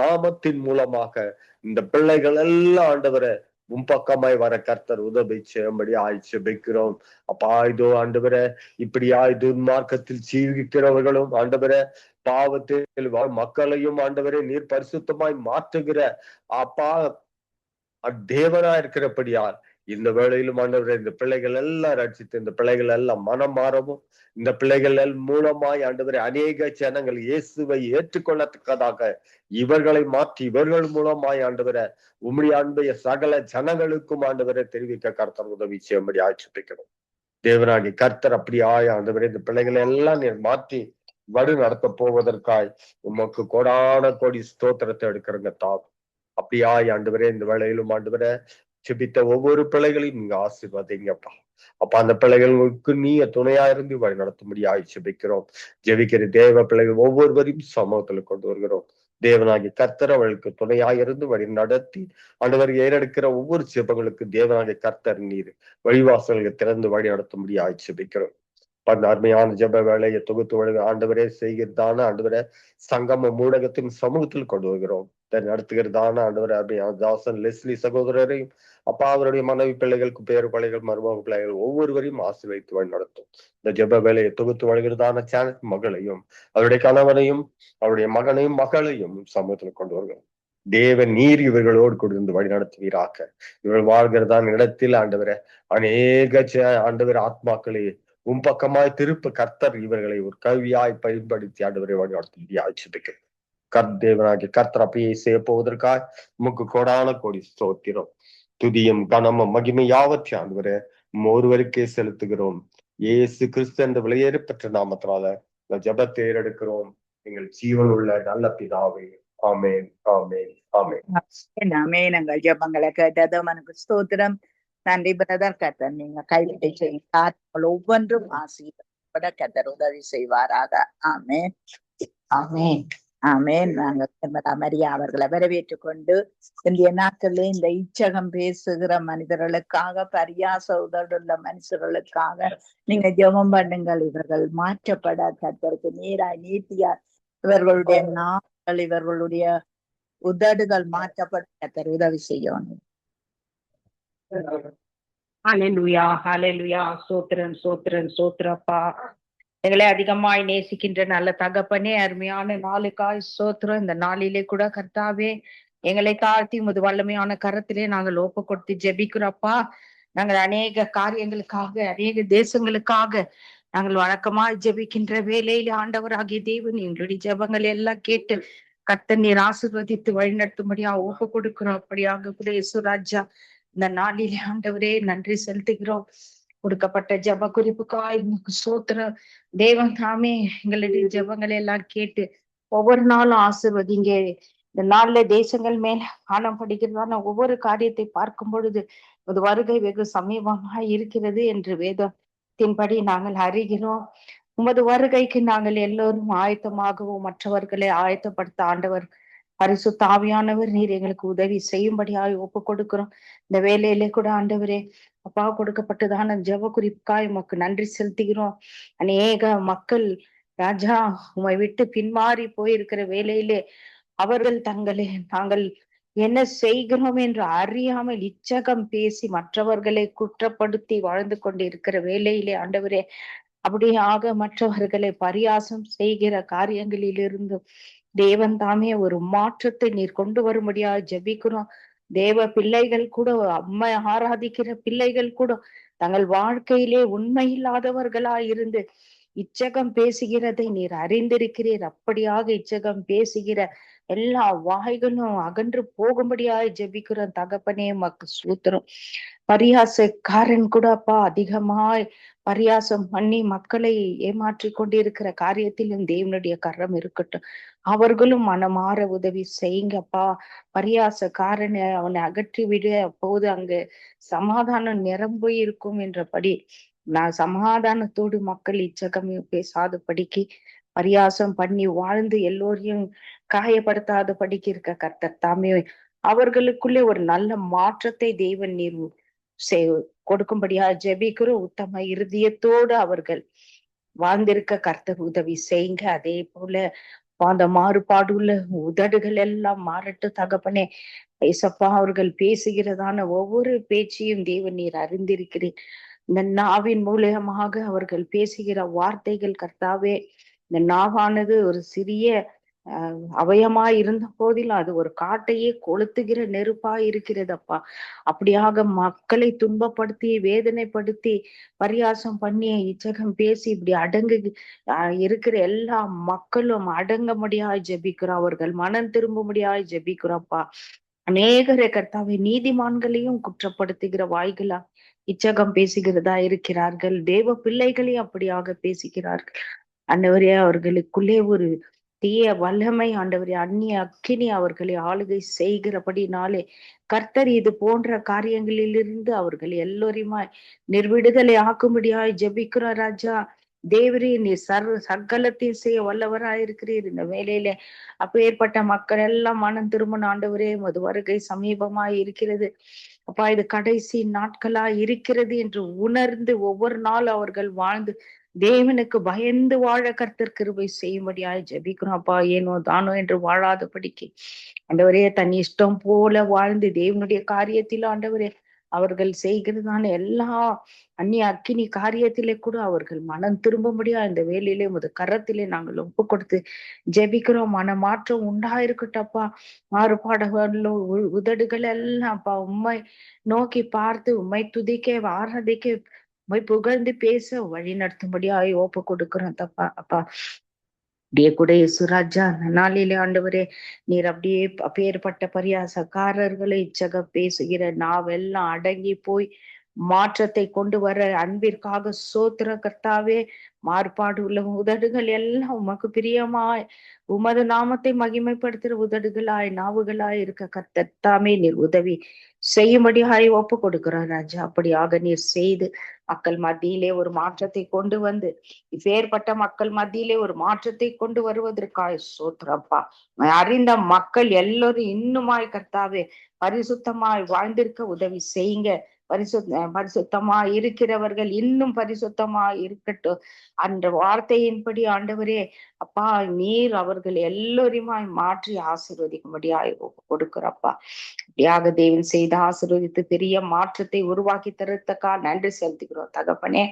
நாமத்தின் மூலமாக இந்த பிள்ளைகள் எல்லாம் ஆண்டவர முன்பக்கமாய் வர கர்த்தர் உதவி செய்யும்படி ஜெபிக்கிறோம். அப்பா இதோ ஆண்டவர இப்படியாய் துன்மார்க்கத்தில் ஜீவிக்கிறவர்களும் ஆண்டவர பாவத்தில் மக்களையும் ஆண்டவரே நீர் பரிசுத்தமாய் மாற்றுகிற அப்பா தேவனா இருக்கிறபடியால் இந்த வேளையிலும் ஆண்டவரே இந்த பிள்ளைகள் எல்லாம் ரட்சித்து இந்த பிள்ளைகள் எல்லாம் மனம் மாறவும் இந்த பிள்ளைகள் மூலமாய் ஆண்டவரே அநேக ஜனங்கள் இயேசுவை ஏற்றுக்கொள்ளத்தக்கதாக இவர்களை மாற்றி இவர்கள் மூலமாய் ஆண்டவரை உம்முடைய அன்பைய சகல ஜனங்களுக்கும் ஆண்டவரை தெரிவிக்க கர்த்தர் உதவி செய்யும்படி ஜெபிக்கிறோம். தேவனாகி கர்த்தர் அப்படியாய் ஆண்டவரே இந்த பிள்ளைகளை எல்லாம் நீர் மாற்றி வழி நடத்த போவதற்காய் உமக்கு கோடான கோடி ஸ்தோத்திரத்தை எடுக்கிறங்க தாம். அப்படியாய் ஆண்டவரே இந்த வேளையிலும் ஆண்டவரை ஜெபித்த ஒவ்வொரு பிள்ளைகளையும் நீங்க ஆசீர்வதிங்கப்பா. அப்ப அந்த பிள்ளைகளுக்கு நீ துணையா இருந்து வழி நடத்தும்படியாய் ஜெபிக்கிறோம். ஜெபிக்கிற தேவ பிள்ளைகள் ஒவ்வொருவரையும் சமூகத்துல கொண்டு வருகிறோம். தேவனாகி கர்த்தர் அவளுக்கு துணையாயிருந்து வழி நடத்தி ஆண்டவர் ஏறெடுக்கிற ஒவ்வொரு ஜெபங்களுக்கு தேவனாகி கர்த்தர் நீர் வழிவாசல்களை திறந்து வழி நடத்தும்படியாய் ஜெபிக்கிறோம். அந்த அருமையான ஜெப வேலையை தொகுத்து வழங்க ஆண்டவரே செய்கிறதான ஆண்டவரை சங்கம ஊடகத்தின் சமூகத்தில் கொண்டு வருகிறோம். நடத்துகிறதான ஆண்டவர் அருமையான தாசன் லெஸ்லி சகோதரரையும் அப்பா அவருடைய மனைவி பிள்ளைகளுக்கு பேரு பிள்ளைகள் மருமக பிள்ளைகள் ஒவ்வொருவரையும் ஆசீர்வதித்து வழி நடத்தும். இந்த ஜெப வேலையை தொகுத்து வழங்குகிறதான சேனல் மகளையும் அவருடைய கணவனையும் அவருடைய மகனையும் மகளையும் சமூகத்தில் கொண்டு வருகிறோம். தேவன் நீர் இவர்களோடு கொடுத்து வழி நடத்துவீராக. இவர்கள் வாழ்கிறதான இடத்தில் ஆண்டவரை அநேக ஆண்டவர் ஆத்மாக்களை உன் பக்கமாய் திருப்ப கர்த்தர் இவர்களை ஒரு கல்வியாய் பயன்படுத்தி ஆண்டவரை வழி நடத்தி தேவனாகி கர்த்தர் அப்படியே செய்ய போவதற்காக உமக்கு கோடான கோடி ஸ்தோத்திரம் துதியும் கனமும் மகிமை யாவற்றை ஆண்டவரே ஒருவருக்கே செலுத்துகிறோம். இயேசு கிறிஸ்து என்ற விலையேறு பெற்ற நாமத்தினால இந்த ஜெபத்தை ஏறெடுக்கிறோம் எங்கள் ஜீவன் உள்ள நல்ல பிதாவே. ஆமேன் ஆமேன் ஆமேன் ஆமேன். எங்கள் ஜெபங்களை கேட்டது மனக்கு ஸ்தோத்திரம். நன்றி பிரதர். கர்த்தர் நீங்க கைவிட்டு செய்யுங்கள். ஒவ்வொன்றும் ஆசீர்வாத கர்த்தர் உதவி செய்வாராக. ஆமேன் ஆமேன் ஆமேன். நாங்கள் மரியா அவர்களை வரவேற்றுக் கொண்டு இந்திய நாட்களில் இந்த இச்சகம் பேசுகிற மனிதர்களுக்காக பரியாச உதடுள்ள மனுஷர்களுக்காக நீங்க ஜெபம் பண்ணுங்கள். இவர்கள் மாற்றப்பட கர்த்தருக்கு நீராய் நீட்டியார் இவர்களுடைய நாட்கள் இவர்களுடைய உதடுகள் மாற்றப்பட கர்த்தர் உதவி செய்யணும். ஹல்லேலூயா ஹல்லேலூயா. சோத்திரன் சோத்திரன் சோத்திரப்பா. எங்களை அதிகமாய் நேசிக்கின்ற நல்ல தகப்பனே, அருமையான நாளுக்காய் சோத்திரம். இந்த நாளிலே கூட கர்த்தாவே எங்களை தாழ்த்தி முது வல்லமையான கரத்திலே நாங்கள் ஒப்பு கொடுத்து ஜெபிக்கிறப்பா. நாங்கள் அநேக காரியங்களுக்காக அநேக தேசங்களுக்காக நாங்கள் வழக்கமாய் ஜெபிக்கின்ற வேலையில ஆண்டவராகிய தேவன் எங்களுடைய ஜெபங்கள் எல்லாம் கேட்டு கர்த்தர் நீர் ஆசீர்வதித்து வழிநடத்தும்படியா ஒப்பு கொடுக்கிறோம். அப்படியாக கூட இயேசுராஜா இந்த நாளிலே ஆண்டவரே நன்றி செலுத்துகிறோம். கொடுக்கப்பட்ட ஜெப குறிப்புக்காய் சோத்திரம். தேவன் தாமே எங்களுடைய ஜெபங்களை எல்லாம் கேட்டு ஒவ்வொரு நாளும் ஆசீர்வதிங்க. இந்த நாள்ல தேசங்கள் மேல காணப்படுகிறதான ஒவ்வொரு காரியத்தை பார்க்கும் பொழுது ஒரு வருகை வெகு சமீபமாய் இருக்கிறது என்று வேதத்தின்படி நாங்கள் அறிகிறோம். உமது வருகைக்கு நாங்கள் எல்லோரும் ஆயத்தமாகவும் மற்றவர்களை ஆயத்தப்படுத்த ஆண்டவர் பரிசுத்த ஆவியானவர் நீர் எங்களுக்கு உதவி செய்யும்படியாய் ஒப்பு கொடுக்கிறோம். இந்த வேலையிலே கூட ஆண்டவரே அப்பா கொடுக்கப்பட்டதான ஜெப குறிப்புக்காய் உமக்கு நன்றி செலுத்துகிறோம். அநேக மக்கள் ராஜா, உம்மை விட்டு பின்மாறி போயிருக்கிற வேளையிலே அவர்கள் நாங்கள் என்ன செய்கிறோம் என்று அறியாமல் இச்சகம் பேசி மற்றவர்களை குற்றப்படுத்தி வாழ்ந்து கொண்டிருக்கிற வேளையிலே ஆண்டவரே, அப்படியாக மற்றவர்களை பரியாசம் செய்கிற காரியங்களிலிருந்து தேவன் தாமே ஒரு மாற்றத்தை நீர் கொண்டு வரும்படியா ஜெபிக்கிறோம். தேவ பிள்ளைகள் கூட, அம்மை ஆராதிக்கிற பிள்ளைகள் கூட தங்கள் வாழ்க்கையிலே உண்மையில்லாதவர்களாய் இருந்து இச்சகம் பேசுகிறதை நீர் அறிந்திருக்கிறீர். அப்படியாக இச்சகம் பேசுகிற எல்லா வாய்களும் அகன்று போகும்படியாய் ஜெபிக்கிறோம் தகப்பனே, மக்கு சூத்திரம். பரியாசக்காரன் கூட அப்பா அதிகமாய் பரியாசம் பண்ணி மக்களை ஏமாற்றி கொண்டிருக்கிற காரியத்திலும் தேவனுடைய கரம் இருக்கட்டும். அவர்களும் மனமாற உதவி செய்யுங்கப்பா. பரியாசக்காரனை அவனை அகற்றி விட, அப்போது அங்கு சமாதானம் நிரம்பி இருக்கும் என்றபடி நான் சமாதானத்தோடு மக்கள் இச்சகம் பேசாதபடிக்கு, பரியாசம் பண்ணி வாழ்ந்து எல்லோரையும் காயப்படுத்தாத படிக்கு இருக்க கர்த்தர் தாமே அவர்களுக்குள்ளே ஒரு நல்ல மாற்றத்தை தேவன் நீர் கொடுக்கும்படியா ஜெபிக்கிறோம். உத்தம இருதயத்தோடு அவர்கள் வாழ்ந்திருக்க கர்த்தர் உதவி செய்யுங்க. அதே போல அந்த மாறுபாடு உள்ள உதடுகள் எல்லாம் மாறட்டு தகப்பனே. ஏசப்பா, அவர்கள் பேசுகிறதான ஒவ்வொரு பேச்சையும் தேவன் நீர் அறிந்திருக்கிறேன். இந்த நாவின் மூலியமாக அவர்கள் பேசுகிற வார்த்தைகள் கர்த்தாவே, இந்த நாவானது ஒரு சிறிய அவயமாய் இருந்த போதிலும் அது ஒரு காட்டையே கொளுத்துகிற நெருப்பாய் இருக்கிறதப்பா. அப்படியாக மக்களை துன்பப்படுத்தி வேதனைப்படுத்தி பரியாசம் பண்ணி இச்சகம் பேசி இப்படி அடங்கு இருக்கிற எல்லா மக்களும் அடங்க முடியாய் ஜெபிக்கிறோம். அவர்கள் மனம் திரும்ப முடியாய் ஜெபிக்கிறோம்ப்பா. அநேகரை கர்த்தாவை நீதிமான்களையும் குற்றப்படுத்துகிற வாய்களா இச்சகம் பேசுகிறதா இருக்கிறார்கள். தேவ பிள்ளைகளையும் அப்படியாக பேசுகிறார்கள். ஆண்டவரே, அவர்களுக்குள்ளே ஒரு தீய வல்லமை ஆண்டவரே, அந்நிய அக்கினி அவர்களை ஆளுகை செய்கிறபடினாலே கர்த்தர் இது போன்ற காரியங்களிலிருந்து அவர்கள் எல்லோரையுமாய் நிர்விடுதலை ஆக்கும்படியாய் ஜெபிக்கிறோம் ராஜா. தேவரே, நீ சகலத்தையும் செய்ய வல்லவராயிருக்கிறீர். இந்த வேலையில அப்பேற்பட்ட மக்கள் எல்லாம் மனம் திருமண ஆண்டவரே, மது வருகை சமீபமாய் இருக்கிறது அப்பா. இது கடைசி நாட்களா இருக்கிறது என்று உணர்ந்து ஒவ்வொரு நாள் அவர்கள் வாழ்ந்து தேவனுக்கு பயந்து வாழ கர்த்தர் கிருபை செய்யும்படியாய் ஜெபிக்கிறோம் அப்பா. ஏனோ தானோ என்று வாழாதபடிக்கு ஆண்டவரே, தன் இஷ்டம் போல வாழ்ந்து தேவனுடைய காரியத்தில் ஆண்டவரே அவர்கள் செய்கிறதான எல்லா அந்நிய அக்கினி காரியத்திலே கூட அவர்கள் மனம் திரும்ப முடியா இந்த வேலையிலே முத கரத்திலே நாங்கள் ஒப்பு கொடுத்து ஜெபிக்கிறோம். மனமாற்றம் உண்டாயிருக்கட்டப்பா. மாறுபாடுகளோ உதடுகள் எல்லாம் அப்பா உம்மை நோக்கி பார்த்து உம்மை துதிக்க ஆராதிக்க உம்மை புகழ்ந்து பேச வழி நடத்தும்படியாய் ஒப்பு கொடுக்கிறோம் தப்பா அப்பா. அப்படியே கூட சுராஜா நாளிலே ஆண்டவரே, நீர் அப்படியே அப்பேற்பட்ட பரியாசக்காரர்களை இச்சக பேசுகிற நாவெல்லாம் அடங்கி போய் மாற்றத்தை கொண்டு வர அன்பிற்காக சோத்திர கர்த்தாவே. மாறுபாடு உள்ள உதடுகள் எல்லாம் உமக்கு பிரியமாய் உமது நாமத்தை மகிமைப்படுத்துகிற உதடுகளாய் நாவுகளாய் இருக்க கர்த்தாமே நீர் உதவி செய்யும்படியாய் ஒப்பு கொடுக்கிறோம் ராஜா. அப்படியாக நீர் செய்து மக்கள் மத்தியிலே ஒரு மாற்றத்தை கொண்டு வந்து இப்பேற்பட்ட மக்கள் மத்தியிலே ஒரு மாற்றத்தை கொண்டு வருவதற்காய் சோத்திரப்பா. அறிந்த மக்கள் எல்லோரும் இன்னுமாய் கர்த்தாவே பரிசுத்தமாய் வாழ்ந்திருக்க உதவி செய்யுங்க. பரிசுத்தமா இருக்கிறவர்கள் இன்னும் பரிசுத்தமா இருக்கட்டும். அந்த வார்த்தையின்படி ஆண்டவரே அப்பா, நீர் அவர்கள் எல்லோருமாய் மாற்றி ஆசீர்வதிக்கும்படியாய் கொடுக்கிறப்பா. அப்படியாக தேவன் செய்து ஆசீர்வதித்து பெரிய மாற்றத்தை உருவாக்கி தருத்தக்கா நன்றி செலுத்துகிறோம் தகப்பனே.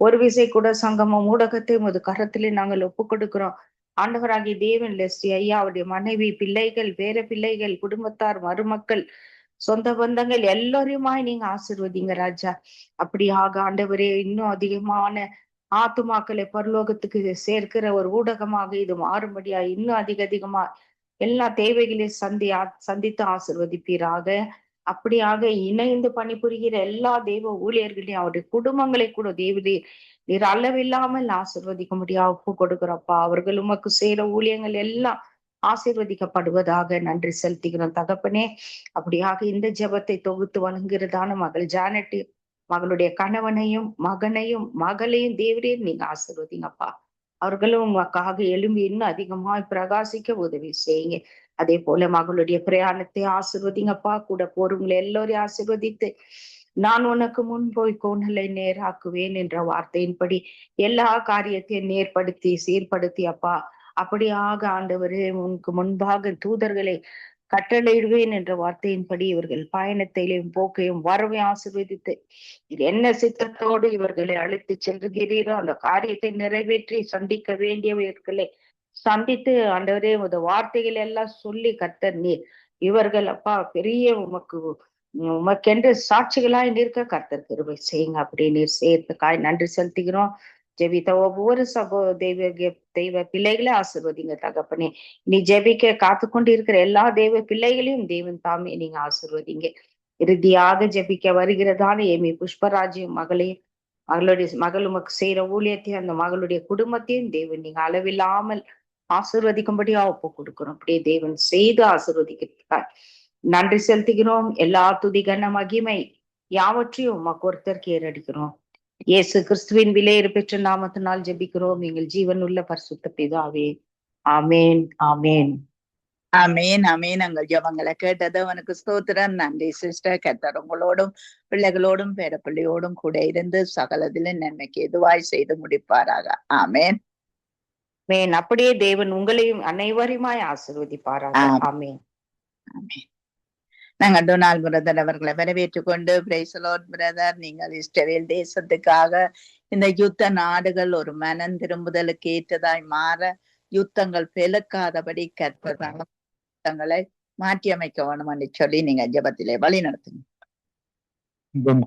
ஒரு விசை கூட சங்கமம் ஊடகத்தை முது கரத்திலே நாங்கள் ஒப்பு கொடுக்கிறோம். ஆண்டவராகிய தேவன் லெஸ்லி ஐயா, அவருடைய மனைவி, பிள்ளைகள், பேர பிள்ளைகள், குடும்பத்தார், மருமக்கள், சொந்த பந்தங்கள் எல்லோரையுமாய் நீங்க ஆசீர்வதிங்க ராஜா. அப்படியாக ஆண்டவரே, இன்னும் அதிகமான ஆத்துமாக்களை பரலோகத்துக்கு சேர்க்கிற ஒரு ஊடகமாக இது மாறும்படியா இன்னும் அதிகமா எல்லா தேவைகளையும் சந்தித்து ஆசீர்வதிப்பீராக. அப்படியாக இணைந்து பணிபுரிகிற எல்லா தெய்வ ஊழியர்களையும் அவருடைய குடும்பங்களை கூட தேவரே நீர் அளவில்லாமல் ஆசீர்வதிக்க முடியாது ஒப்பு கொடுக்கிறப்பா. அவர்கள் உமக்கு செய்யற ஊழியங்கள் எல்லாம் ஆசீர்வதிக்கப்படுவதாக நன்றி செலுத்துகிறோம் தகப்பனே. அப்படியாக இந்த ஜெபத்தை தொகுத்து வழங்குகிறதான மகள் ஜானட், மகளுடைய கணவனையும் மகனையும் மகளையும் தேவரே நீங்க ஆசீர்வதிங்கப்பா. அவர்களும் உங்களுக்காக எழும்பி இன்னும் அதிகமாய் பிரகாசிக்க உதவி செய்யுங்க. அதே போல மகளுடைய பிரயாணத்தை ஆசீர்வதிங்கப்பா. கூட போறவங்களை எல்லோரையும் ஆசீர்வதித்து நான் உனக்கு முன் போய் கோணலை நேராக்குவேன் என்ற வார்த்தையின்படி எல்லா காரியத்தையும் நேர்படுத்தி சீர்படுத்தி அப்பா அப்படியாக ஆண்டவரே உனக்கு முன்பாக தூதர்களை கட்டளையிடுவேன் என்ற வார்த்தையின்படி இவர்கள் பயணத்தையும் போக்கையும் வரவை ஆசீர்வதித்து என்ன சித்தத்தோடு இவர்களை அழைத்து செல்கிறீரோ அந்த காரியத்தை நிறைவேற்றி சந்திக்க வேண்டியவர்களை சந்தித்து ஆண்டவரே உமது வார்த்தைகள் எல்லாம் சொல்லி கர்த்தர் நீர் இவர்கள் அப்பா பெரிய உமக்கென்று சாட்சிகளாய் நிற்க கர்த்தர் கிருபை செய்யுங்க அப்படின்னு சேர்த்துக்காய் நன்றி செலுத்துகிறோம். ஜெபித்த ஒவ்வொரு தெய்வ பிள்ளைகளை ஆசீர்வதிங்க தகப்பனே. நீ ஜெபிக்க காத்து கொண்டு இருக்கிற எல்லா தெய்வ பிள்ளைகளையும் தேவன் தாமே நீங்க ஆசீர்வதிங்க. இறுதியாக ஜெபிக்க வருகிறதான ஏமி புஷ்பராஜையும் மகளுடைய மகள் உமக்கு செய்யற ஊழியத்தையும் அந்த மகளுடைய குடும்பத்தையும் தேவன் நீங்க அளவில்லாமல் ஆசீர்வதிக்கும்படியா ஒப்பு கொடுக்கிறோம். அப்படியே தேவன் செய்து ஆசீர்வதிக்கிறதுக்காக நன்றி செலுத்துகிறோம். எல்லா துதி கன மகிமை யாவற்றையும் உமக்கு ஒருத்தருக்கு ஏறடிக்கிறோம். இயேசு கிறிஸ்துவின் விலையேறு பெற்ற நாமத்தினால் ஜெபிக்கிறோம் எங்கள் ஜீவன் உள்ள பரிசுத்த பிதாவே. ஆமேன் ஆமேன் ஆமேன் ஆமேன். எங்கள் ஜெபங்களை கேட்டது அவனுக்கு ஸ்தோத்திரம். நன்றி சிஸ்டர். கர்த்தர் உங்களோடும் பிள்ளைகளோடும் பேரப்பிள்ளையோடும் கூட இருந்து சகலதிலும் நன்மைக்கு எதுவாய் செய்து முடிப்பாராக. ஆமேன் மேன். அப்படியே தேவன் உங்களையும் அனைவருமாய் ஆசீர்வதிப்பாராக. ஆமேன் ஆமேன். நாங்கள் டொனால்ட் பிரதர் அவர்களை வரவேற்றுக் கொண்டு பிரைஸ் தி லார்ட் பிரதர். நீங்கள் இஸ்ரவேல் தேசத்துக்காக இந்த யுத்த நாடுகள் ஒரு மனம் திரும்புதலுக்கு ஏற்றதாய் மாற யுத்தங்கள் பெருக்காதபடி கர்த்தர் யுத்தங்களை மாற்றி அமைக்க வேணும் என்று சொல்லி நீங்க ஜெபத்திலே வழி நடத்துங்க.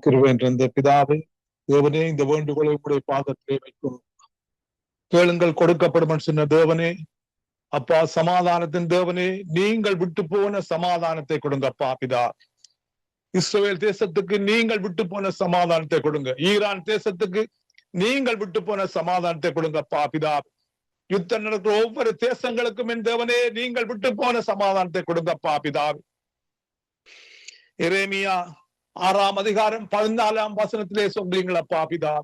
கிருபை பிதாவே தேவனே, இந்த வேண்டுகோளை உடைய பாதத்திலே வைக்கும். கேளுங்கள் கொடுக்கப்படும் சொன்ன தேவனே, அப்பா சமாதானத்தின் தேவனே, நீங்கள் விட்டு போன சமாதானத்தை கொடுங்கப்பா பிதா. இஸ்ரவேல் தேசத்துக்கு நீங்கள் விட்டு போன சமாதானத்தை கொடுங்க. ஈரான் தேசத்துக்கு நீங்கள் விட்டு போன சமாதானத்தை கொடுங்கப்பா பிதா. யுத்தம் நடக்கிற ஒவ்வொரு தேசங்களுக்கும் என் தேவனே நீங்கள் விட்டு போன சமாதானத்தை கொடுங்கப்பா பிதா. எரேமியா 6ஆம் அதிகாரம் 14ஆம் வசனத்திலே சொல்றீங்களப்பா பிதா.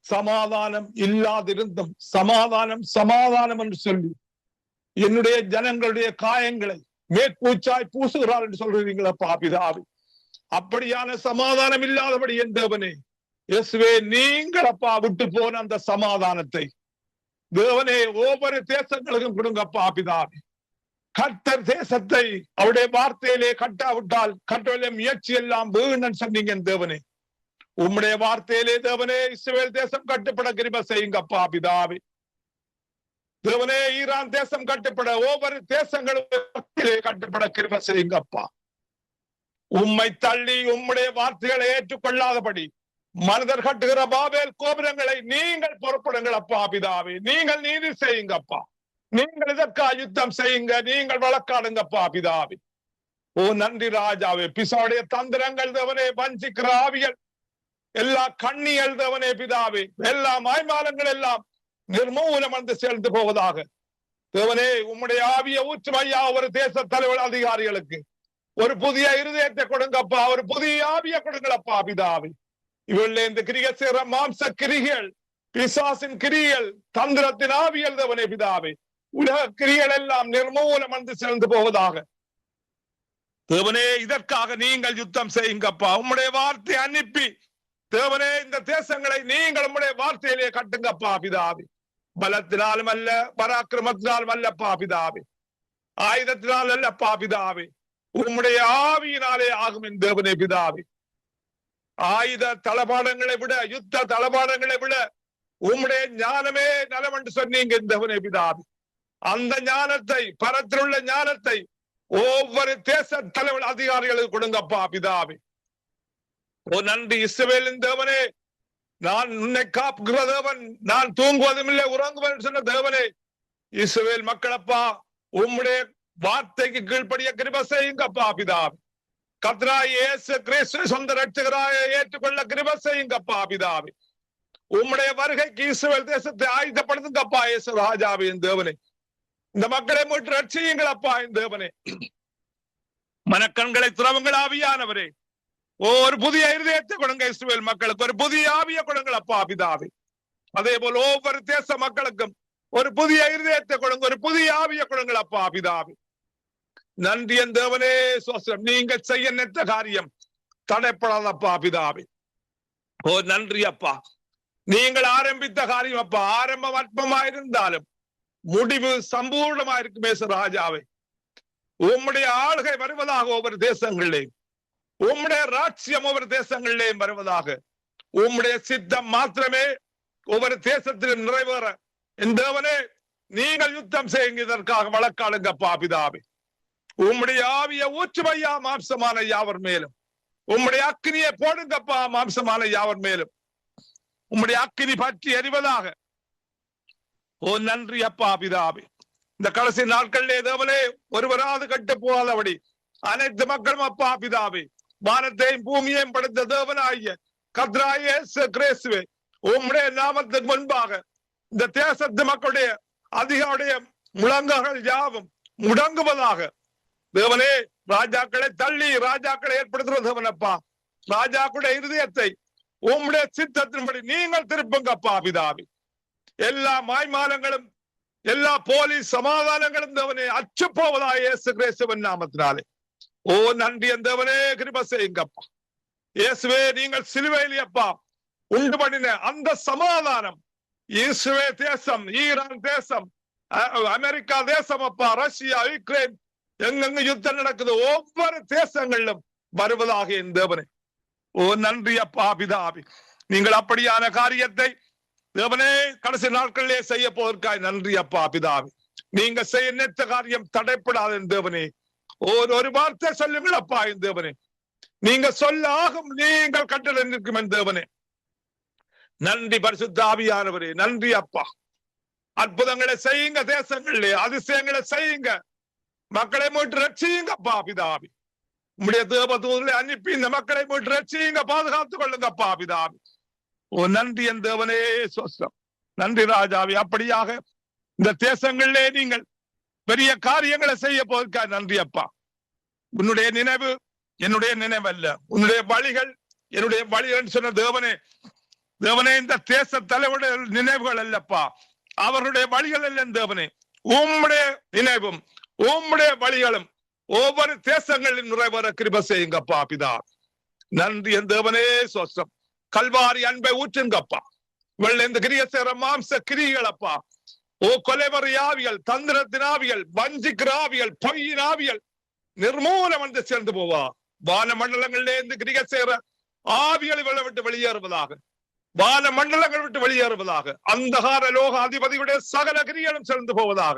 சமாதானம் இல்லாதிருந்தும் சமாதானம் சமாதானம் என்று சொல்லி என்னுடைய ஜனங்களுடைய காயங்களை மேற்பூச்சாய் பூசுகிறார் என்று சொல்றீங்களப்பா பிதாவே. அப்படியான சமாதானம் இல்லாதபடி என் தேவனே இயேசுவே நீங்கள் அப்பா விட்டு போன அந்த சமாதானத்தை தேவனே ஒவ்வொரு தேசங்களுக்கும் கொடுங்கப்பா பிதாவே. கர்த்தர் தேசத்தை அவருடைய வார்த்தையிலே கட்டாவிட்டால் கட்டளை முயற்சி எல்லாம் வீணன் சொன்னீங்க என் தேவனே. உம்முடைய வார்த்தையிலே தேவனே இஸ்ரவேல் தேசம் கட்டுப்பட கிருபை செய்யுங்கப்பா பிதாவே. தேவனே ஈரான் தேசம் கட்டுப்பட ஒவ்வொரு தேசங்களும் கட்டுப்பட கிருபை செய்யுங்கப்பா. உம்மை தள்ளி உம்முடைய வார்த்தைகளை ஏற்றுக்கொள்ளாதபடி மனிதர் கட்டுகிற பாபேல் கோபுரங்களை நீங்கள் பொறுப்படுங்கள் அப்பா பிதாவே. நீங்கள் நீதி செய்யுங்கப்பா. நீங்கள் இதற்கா யுத்தம் செய்யுங்க. நீங்கள் வழக்காடுங்கப்பா பிதாவே. ஓ நன்றி ராஜாவே. பிசாவுடைய தந்திரங்கள் தேவனே, வஞ்சிக்கிற ஆவிகள் எல்லா கண்ணியல் தேவனே பிதாவே, எல்லா மாய்மாலங்கள் எல்லாம் நிர்மூலம் வந்து சேர்ந்து போவதாக. தேவனே உம்முடைய ஆவிய ஊற்றுமையா ஒரு தேச தலைவர் அதிகாரிகளுக்கு ஒரு புதிய இருதயத்தை கொடுங்கப்பா. ஒரு புதிய ஆவிய கொடுங்களப்பா பிதாவே. இவள்ள இந்த கிரிகை செய்கிற மாம்ச கிரிகள், பிசாசின் கிரிகள், தந்திரத்தின் ஆவியல் தேவனே பிதாவே, உலக கிரிகள் எல்லாம் நிர்மூலம் வந்து சேர்ந்து போவதாக. தேவனே இதற்காக நீங்கள் யுத்தம் செய்யுங்கப்பா. உம்முடைய வார்த்தை அனுப்பி தேவனே இந்த தேசங்களை நீங்கள் உம்முடைய வார்த்தையிலே கட்டுங்கப்பா பிதாவே. பலத்தினாலும் அல்ல, பராக்கிரமத்தினாலும் அல்லப்பா பிதாவே, ஆயுதத்தினால் அல்லப்பா பிதாவே, உம்முடைய ஆவியினாலே ஆகும் என் தேவனே பிதாவே. ஆயுத தளபாடங்களை விட, யுத்த தளபாடங்களை விட உம்முடைய ஞானமே நலம் என்று சொன்னீங்க என் தேவனே பிதாவே. அந்த ஞானத்தை, பரத்தில் உள்ள ஞானத்தை ஒவ்வொரு தேச தலைவர் அதிகாரிகளுக்கு கொடுங்கப்பா பிதாவே. ஓ நன்றி இஸ்ரவேலின் தேவனே, நான் உன்னை காப்புகிற தேவன், நான் தூங்குவதும் இல்லை உறங்குவதும் சொன்ன தேவனே. இஸ்ரவேல் மக்களப்பா உம்முடைய வார்த்தைக்கு கீழ்ப்படிய கிருபை செய்யுங்கப்பா பிதாவே. கர்த்தராகிய இயேசு கிறிஸ்துவை சொந்த ரட்சகராக ஏற்றுக்கொள்ள கிருபை செய்யுங்கப்பா பிதாவே. உம்முடைய வருகைக்கு இஸ்ரவேல் தேசத்தை ஆயுதப்படுத்துங்கப்பா இயேசு ராஜாவே என் தேவனே. இந்த மக்களை மீட்டு ரட்சியுங்களப்பா என் தேவனே. மனக்கண்களை துறவுங்கள் ஆவியானவரே. ஒரு புதிய இருதயத்தை கொடுங்க இஸ்ரவேல் மக்களுக்கு, ஒரு புதிய ஆவிய கொடுங்களப்பா பிதாவே. அதே போல ஒவ்வொரு தேச மக்களுக்கும் ஒரு புதிய இருதயத்தை கொடுங்க, ஒரு புதிய ஆவிய கொடுங்களப்பா பிதாவே. நன்றி என் தேவனே சோஸ்திரம். நீங்கள் செய்ய நினைத்த காரியம் தடைப்படாதப்பா பிதாவே. ஓ நன்றி அப்பா. நீங்கள் ஆரம்பித்த காரியம் அப்பா ஆரம்பம் அற்பமாயிருந்தாலும் முடிவு சம்பூர்ணமாயிருக்குமே ராஜாவே. உம்முடைய ஆளுகை வருவதாக ஒவ்வொரு தேசங்களிலேயும், உம்முடைய ராட்சியம் ஒவ்வொரு தேசங்களிலேயும் வருவதாக, உம்முடைய சித்தம் மாத்திரமே ஒவ்வொரு தேசத்திலும் நிறைவேற என் தேவனே நீங்கள் யுத்தம் செய்யுங்க. இதற்காக வழக்காளுங்கப்பா பிதாவே. உம்முடைய ஆவிய ஊற்றுமையா மாம்சமான யாவர் மேலும், உம்முடைய அக்கினியை போடுங்கப்பா மாம்சமான யாவர் மேலும், உம்முடைய அக்கினி பற்றி எறிவதாக. ஓ நன்றி அப்பா பிதாவே. இந்த கடைசி நாட்களிலே தேவனே ஒருவராது கட்டு போகாதபடி அனைத்து மக்களும் அப்பா பிதாவே வானத்தையும் பூமியையும் படைத்த தேவனாகிய கர்த்தராகிய இயேசு கிறிஸ்துவே உம்முடைய நாமத்துக்கு முன்பாக இந்த தேசத்து மக்களுடைய அதிகாருடைய முழங்கங்கள் யாவும் முடங்குவதாக. தேவனே ராஜாக்களை தள்ளி ராஜாக்களை ஏற்படுத்துகிற தேவனப்பா, ராஜாக்களுடைய இருதயத்தை உம்முடைய சித்தத்தின்படி நீங்கள் திருப்புங்கப்பா பிதாவே. எல்லா மாய்மாலங்களும் எல்லா போலீஸ் சமாதானங்களும் தேவனே அச்சு போவதாக இயேசு கிறிஸ்துவின் நாமத்தினாலே. ஓ நன்றி தேவனே, கிருபை செய்யுங்கப்பா. இயேசுவே நீங்கள் சிலுவையில் அப்பா உண்டு பண்ணின அந்த சமாதானம் இஸ்ரேல் தேசம், ஈரான் தேசம், அமெரிக்கா தேசம் அப்பா, ரஷ்யா, யுக்ரைன் எங்கெங்க யுத்தம் நடக்குது ஒவ்வொரு தேசங்களிலும் வருவதாக என் தேவனே. ஓ நன்றி அப்பா பிதாவே. நீங்கள் அப்படியான காரியத்தை தேவனே கடைசி நாட்களிலே செய்ய போவதற்காய் நன்றி அப்பா பிதாவே. நீங்க செய்ய நினைத்த காரியம் தடைப்படாத தேவனே. ஒரு வார்த்தை சொல்லுங்கள் அப்பா என் தேவனே. நீங்க சொல்ல ஆகும், நீங்கள் கட்டளை நிற்கும் என் தேவனே. நன்றி பரிசுத்த ஆவியானவரே, நன்றி அப்பா. அற்புதங்களை செய்யுங்க தேசங்களிலே, அதிசயங்களை செய்யுங்க, மக்களை மீட்டு ரட்சியுங்க அப்பா பிதாவே. உம்முடைய தேவதூதரை அனுப்பி இந்த மக்களை மீட்டு ரட்சியுங்க, பாதுகாத்துக் கொள்ளுங்க அப்பா பிதாவே. ஓ நன்றி என் தேவனே, சொஸ்தம். நன்றி ராஜாவே. அப்படியாக இந்த தேசங்களிலே நீங்கள் பெரிய காரியங்களை செய்ய போவதற்காக நன்றி அப்பா. உன்னுடைய நினைவு என்னுடைய நினைவல்ல, உன்னுடைய வழிகள் என்னுடைய வழிகள் சொன்ன தேவனே. தேவனே இந்த தேச தலைவருடைய நினைவுகள் அல்லப்பா, அவருடைய வழிகள் அல்ல தேவனே. உம்முடைய நினைவும் உம்முடைய வழிகளும் ஒவ்வொரு தேசங்களின் நிறைவேற கிருபை செய்யுங்கப்பா பிதா. நன்றி என் தேவனே, சொஸ்தம். கல்வாரி அன்பை ஊற்றுங்கப்பா. வெள்ள இந்த கிரிய சேர மாம்ச கிரிகளப்பா. ஓ கொலைவரி ஆவிகள், தந்திரத்தின் ஆவிகள், வஞ்சிக்கிற ஆவிகள், பொய்யின் ஆவிகள் நிர்மூலம் வந்து சேர்ந்து போவா. வான மண்டலங்களிலே இருந்து கிரிக சேர ஆவிகளை வெள்ள விட்டு வெளியேறுவதாக, வான மண்டலங்கள் விட்டு வெளியேறுவதாக, அந்தகார லோக அதிபதியுடைய சகல கிரிகளும் சேர்ந்து போவதாக.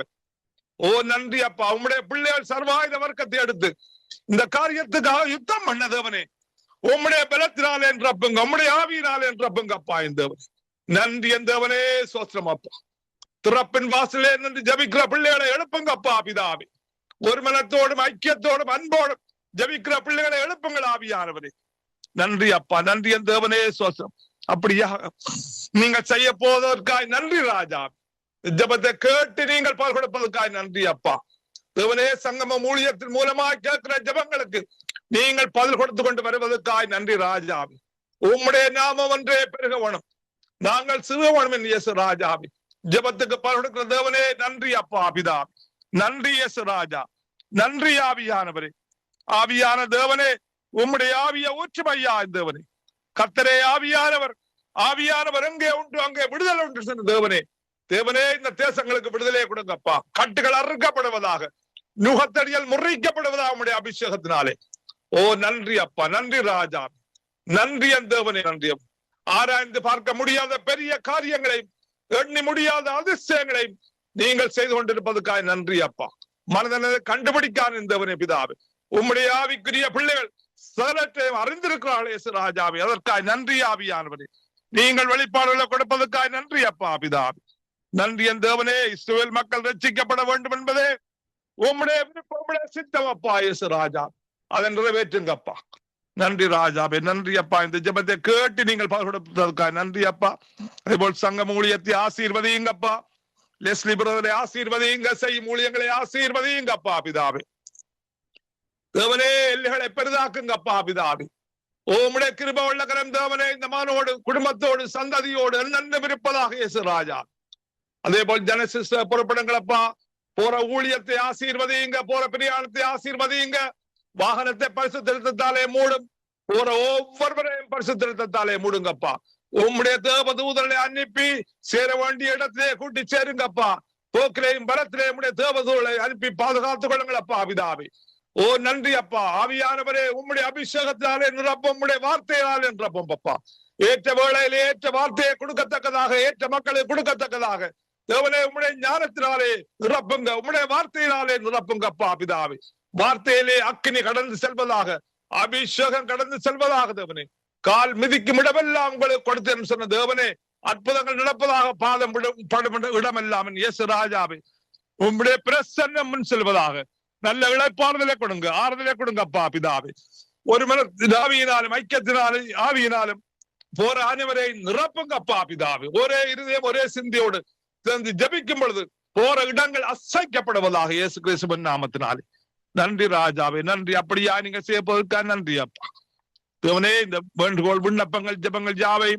ஓ நன்றி அப்பா. உம்முடைய பிள்ளைகள் சர்வாயுத வர்க்கத்தை எடுத்து இந்த காரியத்துக்காக யுத்தம் பண்ண தேவனே. உம்முடைய பலத்தினாலே என்றப்புங்க, உம்முடைய ஆவியினாலே என்றப்புங்க அப்பா என் தேவனே. நன்றி என் தேவனே, சோஸ்திரம் அப்பா. திறப்பின் வாசலே நின்று ஜபிக்கிற பிள்ளைகளை எழுப்புங்க அப்பா பிதாவே. ஒரு மனத்தோடும் ஐக்கியத்தோடும் அன்போடும் ஜபிக்கிற பிள்ளைகளை எழுப்புங்கள் ஆவியானவரே. நன்றி அப்பா, நன்றி என் தேவனே, சோஸ்திரம். அப்படியா நீங்க செய்ய போவதற்காய் நன்றி ராஜா. ஜபத்தை கேட்டு நீங்கள் பால் கொடுப்பதற்காய் நன்றி அப்பா. தேவனே சங்கம ஊழியத்தின் மூலமாக கேட்கிற ஜபங்களுக்கு நீங்கள் பதில் கொடுத்து கொண்டு வருவதற்காய் நன்றி ராஜாவி. உம்முடைய நாமம் ஒன்றே பெருகவனும், நாங்கள் சிறுவனும் என் இயேசு ராஜாவி. ஜபத்துக்கு பால் கொடுக்கிற தேவனே நன்றி அப்பா பிதா. நன்றி இயேசு ராஜா. நன்றி ஆவியானவரே. ஆவியான தேவனே, உம்முடைய ஆவிய ஊற்றுமையா தேவனே. கர்த்தரே ஆவியானவர். ஆவியானவர் எங்கே உண்டு அங்கே விடுதலை உண்டு சொன்ன தேவனே. தேவனே இந்த தேசங்களுக்கு விடுதலையை கொடுங்கப்பா. கட்டுகள் அறுக்கப்படுவதாக, நுகத்தடிகள் முறிக்கப்படுவதாக உம்முடைய அபிஷேகத்தினாலே. ஓ நன்றி அப்பா, நன்றி ராஜா. நன்றி என் தேவனே, நன்றி. ஆராய்ந்து பார்க்க முடியாத பெரிய காரியங்களையும் எண்ணி முடியாத அதிசயங்களையும் நீங்கள் செய்து கொண்டிருப்பதற்காக நன்றி அப்பா. மனதனை கண்டுபிடிக்கான தேவனே பிதாவே. உம்முடைய ஆவிக்குரிய பிள்ளைகள் சகலத்தையும் அறிந்திருக்கிறார்கள் இயேசு ராஜாவே. அதற்காக நன்றி ஆவியானவரே. நீங்கள் வெளிப்பாடுகளை கொடுப்பதற்காக நன்றி அப்பா பிதாவே. நன்றி என் தேவனே. இஸ்ரவேல் மக்கள் ரட்சிக்கப்பட வேண்டும் என்பதே உம்முடைய விருப்பம், உம்முடைய சித்தம் அப்பா இயேசு ராஜா. அதை நிறைவேற்றுங்கப்பா. நன்றி ராஜாவே, நன்றி அப்பா. இந்த ஜெபத்தை கேட்டு நீங்கள் பால் கொடுப்பதற்காக நன்றி அப்பா. அதே போல் சங்கம் ஊழியத்தை ஆசீர்வதிங்கப்பா. லெஸ்லி பிரதரை ஆசீர்வதிங்க, செய்யும் ஊழியங்களை ஆசீர்வதிங்கப்பா பிதாவே. தேவனே எல்லைகளை பெரிதாக்குங்கப்பா பிதாவே. உம்முடைய கிருபை உள்ள கரம் தேவனே இந்த மானோடு குடும்பத்தோடு சந்ததியோடு என்னென்ன இருப்பதாக இயேசு ராஜா. அதே போல் ஜனசிஸ் புறப்படுங்களப்பா. போற ஊழியத்தை ஆசீர்வதிங்க, போற பிரயாணத்தை ஆசீர்வதிங்க. வாகனத்தை பரிசுத்தாலே மூடும். போற ஒவ்வொருவரையும் பரிசுத்த ரத்தத்தாலே மூடுங்கப்பா. உம்முடைய தேவதூதர்களை அனுப்பி சேர வேண்டிய இடத்திலே கூட்டி சேருங்கப்பா. போக்கிலேயும் பலத்திலேயும் உடைய தேவதூதர்களை அனுப்பி பாதுகாத்துக் கொள்ளுங்களப்பா பிதாவே. ஓ நன்றி அப்பா. ஆவியானவரே, உம்முடைய அபிஷேகத்தினாலே நிரப்பும், உம்முடைய வார்த்தையினாலே நிரப்பும் அப்பா. ஏற்ற வேளையிலே ஏற்ற வார்த்தையை கொடுக்கத்தக்கதாக, ஏற்ற மக்களை கொடுக்கத்தக்கதாக தேவனே உம்முடைய ஞானத்தினாலே நிரப்புங்க, உம்முடைய வார்த்தையினாலே நிரப்புங்கப்பா பிதாவே. வார்த்தையிலே அக்கினி கடந்து செல்வதாக, அபிஷேகம் கடந்து செல்வதாக தேவனே. கால் மிதிக்கும் இடமெல்லாம் உங்களுக்கு கொடுத்தேன் சொன்ன தேவனே, அற்புதங்கள் நடப்பதாக பாதம் படும் இடமெல்லாம் இயேசு ராஜாவே உம்முடைய பிரசன்னம் முன் செல்வதாக. நல்ல இளைப்பாறுதலை கொடுங்க, ஆறுதலை கொடுங்கப்பா பிதாவே. ஒரு மன ஆவியினாலும் ஐக்கியத்தினாலும் ஆவியினாலும் போற அனைவரை நிரப்புங்கப்பா பிதாவே. ஒரே இருதயம் ஒரே சிந்தையோடு சேர்ந்து ஜபிக்கும் பொழுது போற இடங்கள் அசைக்கப்படுவதாக இயேசு கிறிஸ்துவின் நாமத்தினாலே. நன்றி ராஜாவே, நன்றி. அப்படியா நீங்க செய்யப்போவதற்காக நன்றி அப்பா தேவனே. இந்த வேண்டுகோள் விண்ணப்பங்கள் ஜபங்கள் யாவை